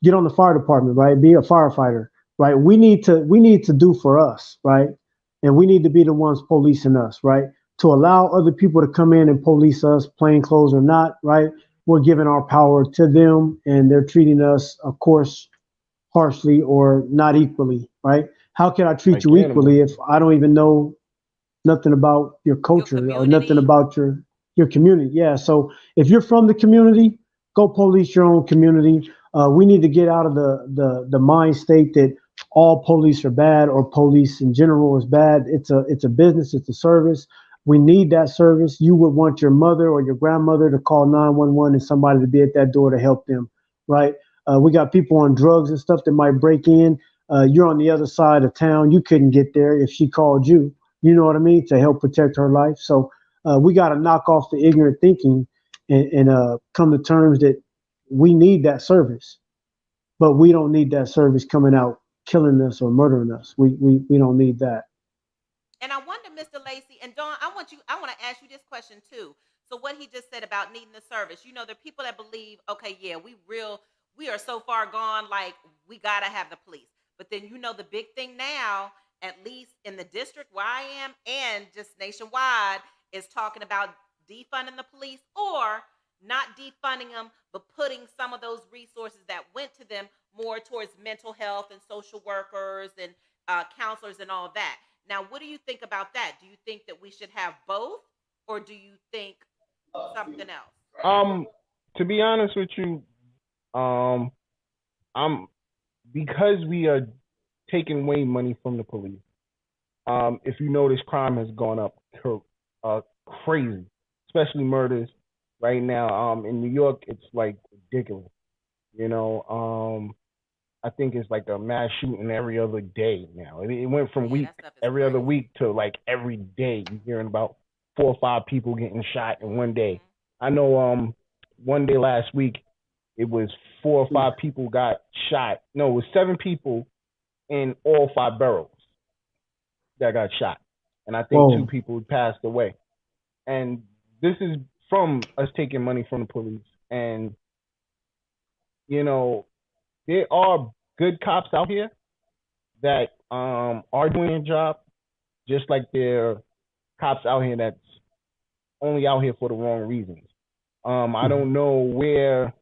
Get on the fire department, right? Be a firefighter, right? We need to do for us, right? And we need to be the ones policing us, right? To allow other people to come in and police us, plain clothes or not, right? We're giving our power to them, and they're treating us, of course, harshly or not equally, right? How can I treat Like you animals. equally if I don't even know nothing about your Your culture or nothing community. about your community? Yeah. So if you're from the community, go police your own community. We need to get out of the mind state that all police are bad or police in general is bad. It's a business. It's a service. We need that service. You would want your mother or your grandmother to call 911 and somebody to be at that door to help them, right? We got people on drugs and stuff that might break in. You're on the other side of town. You couldn't get there if she called you, you know what I mean, to help protect her life. So we got to knock off the ignorant thinking and come to terms that we need that service, but we don't need that service coming out killing us or murdering us. We don't need that. And I wonder, Mr. Lacey and Dawn, I want to ask you this question too. So what he just said about needing the service, there are people that believe, okay, yeah, we are so far gone, like we gotta have the police. But then the big thing now, at least in the district where I am and just nationwide, is talking about defunding the police, or not defunding them, but putting some of those resources that went to them more towards mental health and social workers and counselors and all that. Now, what do you think about that? Do you think that we should have both, or do you think something else? Um, to be honest with you, um, I'm because we are taking away money from the police. If you notice, crime has gone up uh, crazy, especially murders right now. In New York, it's like ridiculous. You know, I think it's like a mass shooting every other day now. It went from Yeah, that stuff is every other crazy. week to like every day. You're hearing about 4 or 5 people getting shot in one day. Hmm. I know one day last week it was 4 or 5 people got shot. No, it was 7 people in all 5 boroughs that got shot, and I think 2 people passed away. And this is from us taking money from the police. And you know, there are good cops out here that are doing their job, just like there are cops out here that's only out here for the wrong reasons. I don't know where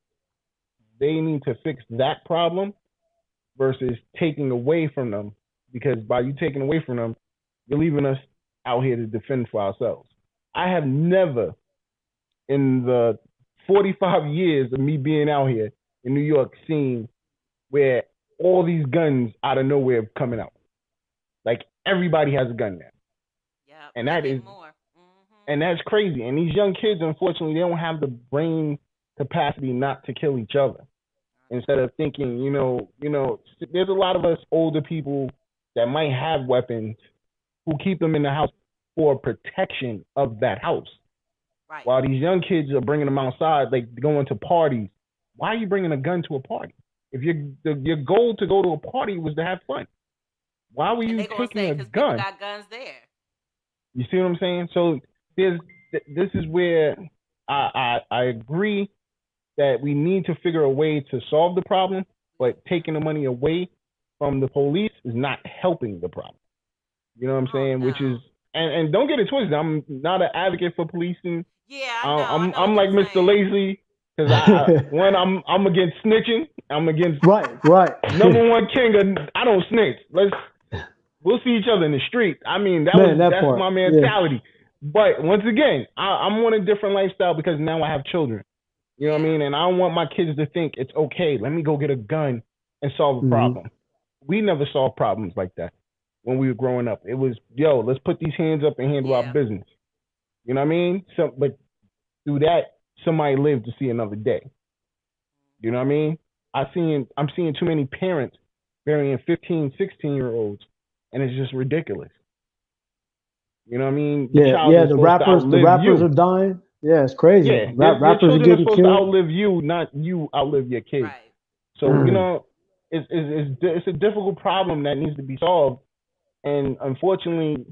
they need to fix that problem versus taking away from them, because by you taking away from them, you're leaving us out here to defend for ourselves. I have never, in the 45 years of me being out here in New York, seen where all these guns out of nowhere coming out. Like, everybody has a gun now. Yeah, and that is more. And that's crazy. And these young kids, unfortunately, they don't have the brain capacity not to kill each other. Instead of thinking, there's a lot of us older people that might have weapons who keep them in the house for protection of that house. Right. While these young kids are bringing them outside, like going to parties. Why are you bringing a gun to a party? If your goal to go to a party was to have fun, why were you taking a gun? People got guns there. You see what I'm saying? So this is where I agree that we need to figure a way to solve the problem, but taking the money away from the police is not helping the problem. You know what I'm saying? No. Which is, and don't get it twisted, I'm not an advocate for policing. Yeah, I know. I'm like Mr. Lacey, because I'm against snitching. I'm against right. Number one king. I don't snitch. We'll see each other in the street. I mean, that's my mentality. Yeah. But once again, I'm on a different lifestyle because now I have children. You know what I mean? And I don't want my kids to think it's okay. Let me go get a gun and solve a problem. We never solved problems like that when we were growing up. It was, let's put these hands up and handle our business. You know what I mean? But through that, somebody lived to see another day. You know what I mean? I'm seeing too many parents burying 15, 16-year-olds, and it's just ridiculous. You know what I mean? The rappers are dying. Yeah, it's crazy. Yeah, rappers are getting supposed killed. to outlive you, not you outlive your kids. Right. So it's a difficult problem that needs to be solved. And unfortunately,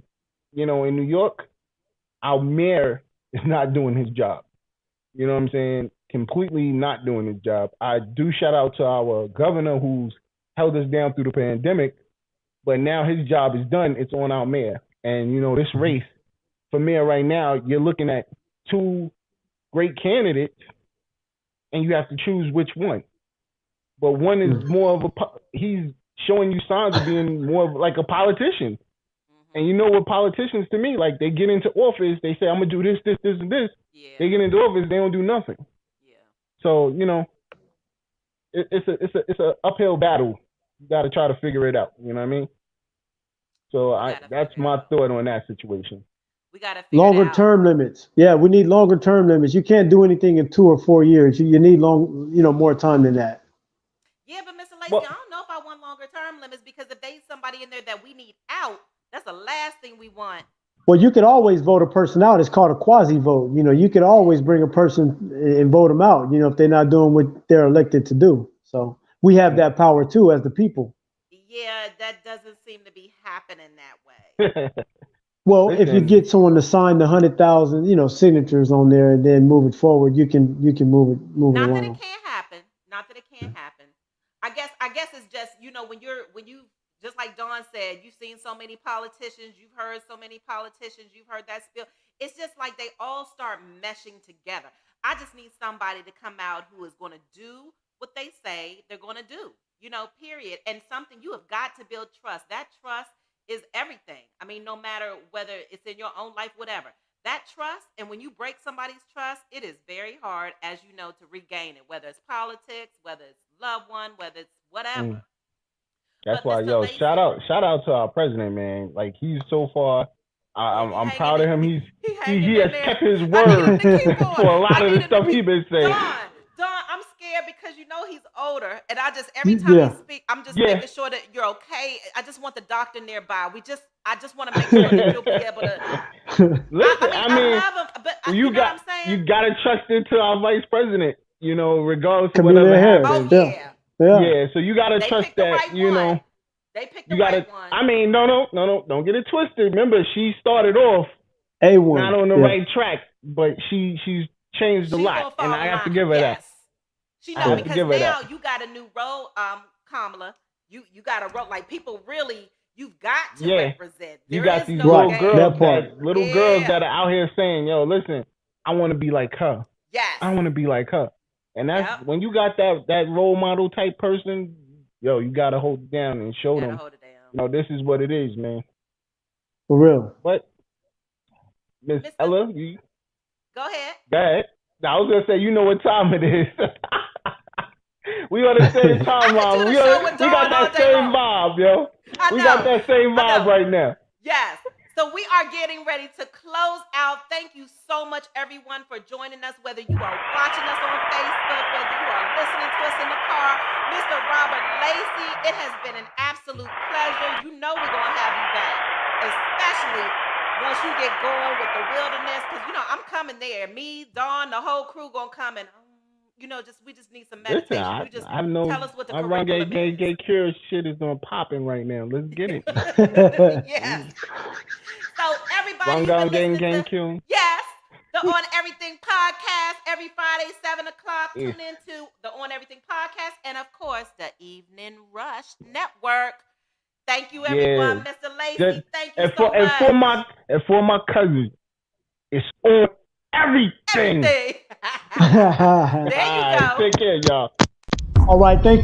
in New York, our mayor is not doing his job. You know what I'm saying? Completely not doing his job. I do shout out to our governor who's held us down through the pandemic, but now his job is done. It's on our mayor. And, this race for mayor right now, you're looking at 2 great candidates, and you have to choose which one. But one is more of he's showing you signs of being more of like a politician. And you know what politicians to me, like they get into office, they say, I'm going to do this, this, this, and this. Yeah. They get into office, they don't do nothing. Yeah. So, it's a uphill battle. You got to try to figure it out. You know what I mean? So that's my thought on that situation. We got to figure longer it out. term limits. Yeah, we need longer term limits. You can't do anything in 2 or 4 years. You need more time than that. Yeah, but Mr. Lacey, I don't know if I want longer term limits, because if there's somebody in there that we need out, that's the last thing we want. Well, you could always vote a person out. It's called a quasi vote. You could always bring a person and vote them out, if they're not doing what they're elected to do. So we have that power too as the people. Yeah, that doesn't seem to be happening that way. Well, if you get someone to sign the 100,000, signatures on there and then move it forward, you can move it along. Not that it can't happen. Not that it can't happen. I guess it's just, when you just like Dawn said, you've seen so many politicians, you've heard so many politicians, you've heard that spiel. It's just like they all start meshing together. I just need somebody to come out who is going to do what they say they're going to do, period. And something, you have got to build trust. That trust is everything. I mean, no matter whether it's in your own life, whatever. That trust, and when you break somebody's trust, it is very hard, as you know, to regain it, whether it's politics, whether it's loved one, whether it's whatever. That's why, Lacey, shout out to our president, man. Like, he's so far. I'm proud of him. He has kept his word for a lot of the stuff he's been saying. Dawn, I'm scared because he's older, and every time he speaks, I'm just making sure that you're okay. I just want the doctor nearby. I just want to make sure that you'll be able to. Listen, I love him, but you know what I'm saying? You got to trust into our vice president. regardless of Chameleon whatever Harris. happens. Oh Yeah. yeah. Yeah. Yeah, so you gotta They trust picked the that, right one. They picked the you gotta. right one. I mean, no, don't get it twisted. Remember, she started off A1. not on the Yeah. right track, but she's changed a She lot, gonna and fall I in have to line. give her that. Yes. She I know have to because give her now that. you got a new role, Kamala. You got a role like people really. You've got to Yeah, represent. you There got is these no little Right. game. That girls part. Yeah. that are out here saying, "Yo, listen, I want to be like her. Yes. I want to be like her." And that's Yep. when you got that role model type person. Yo, you gotta hold it down and show Gotta them. hold it down. This is what it is, man. For real. But Miss Mr. Ella, you Go ahead. go ahead. I was gonna say, you know what time it is. We on the same I time, could do Mom. the show with We got Dawn all that day same long. vibe, yo. I We know. got that same I vibe know. right now. Yes. So we are getting ready to close out. Thank you so much, everyone, for joining us, whether you are watching us on Facebook, whether you are listening to us in the car. Mr. Robert Lacey, it has been an absolute pleasure. You know we're going to have you back, especially once you get going with the wilderness, because, I'm coming there. Me, Dawn, the whole crew going to come and, we just need some meditation. Listen, You just I know tell us what the my curriculum is. Gay Curious shit is on popping right now. Let's get it. Yes. So everybody, you've Gang, been gang, listening to Q. yes, the On Everything podcast every Friday, 7:00. Yeah. Tune into the On Everything podcast, and of course, the Evening Rush Network. Thank you, everyone, Yeah. Mr. Lacey. Just- Thank you so much. And for my cousins, it's on everything. Everything. There you go. Take care, y'all. All right. Thank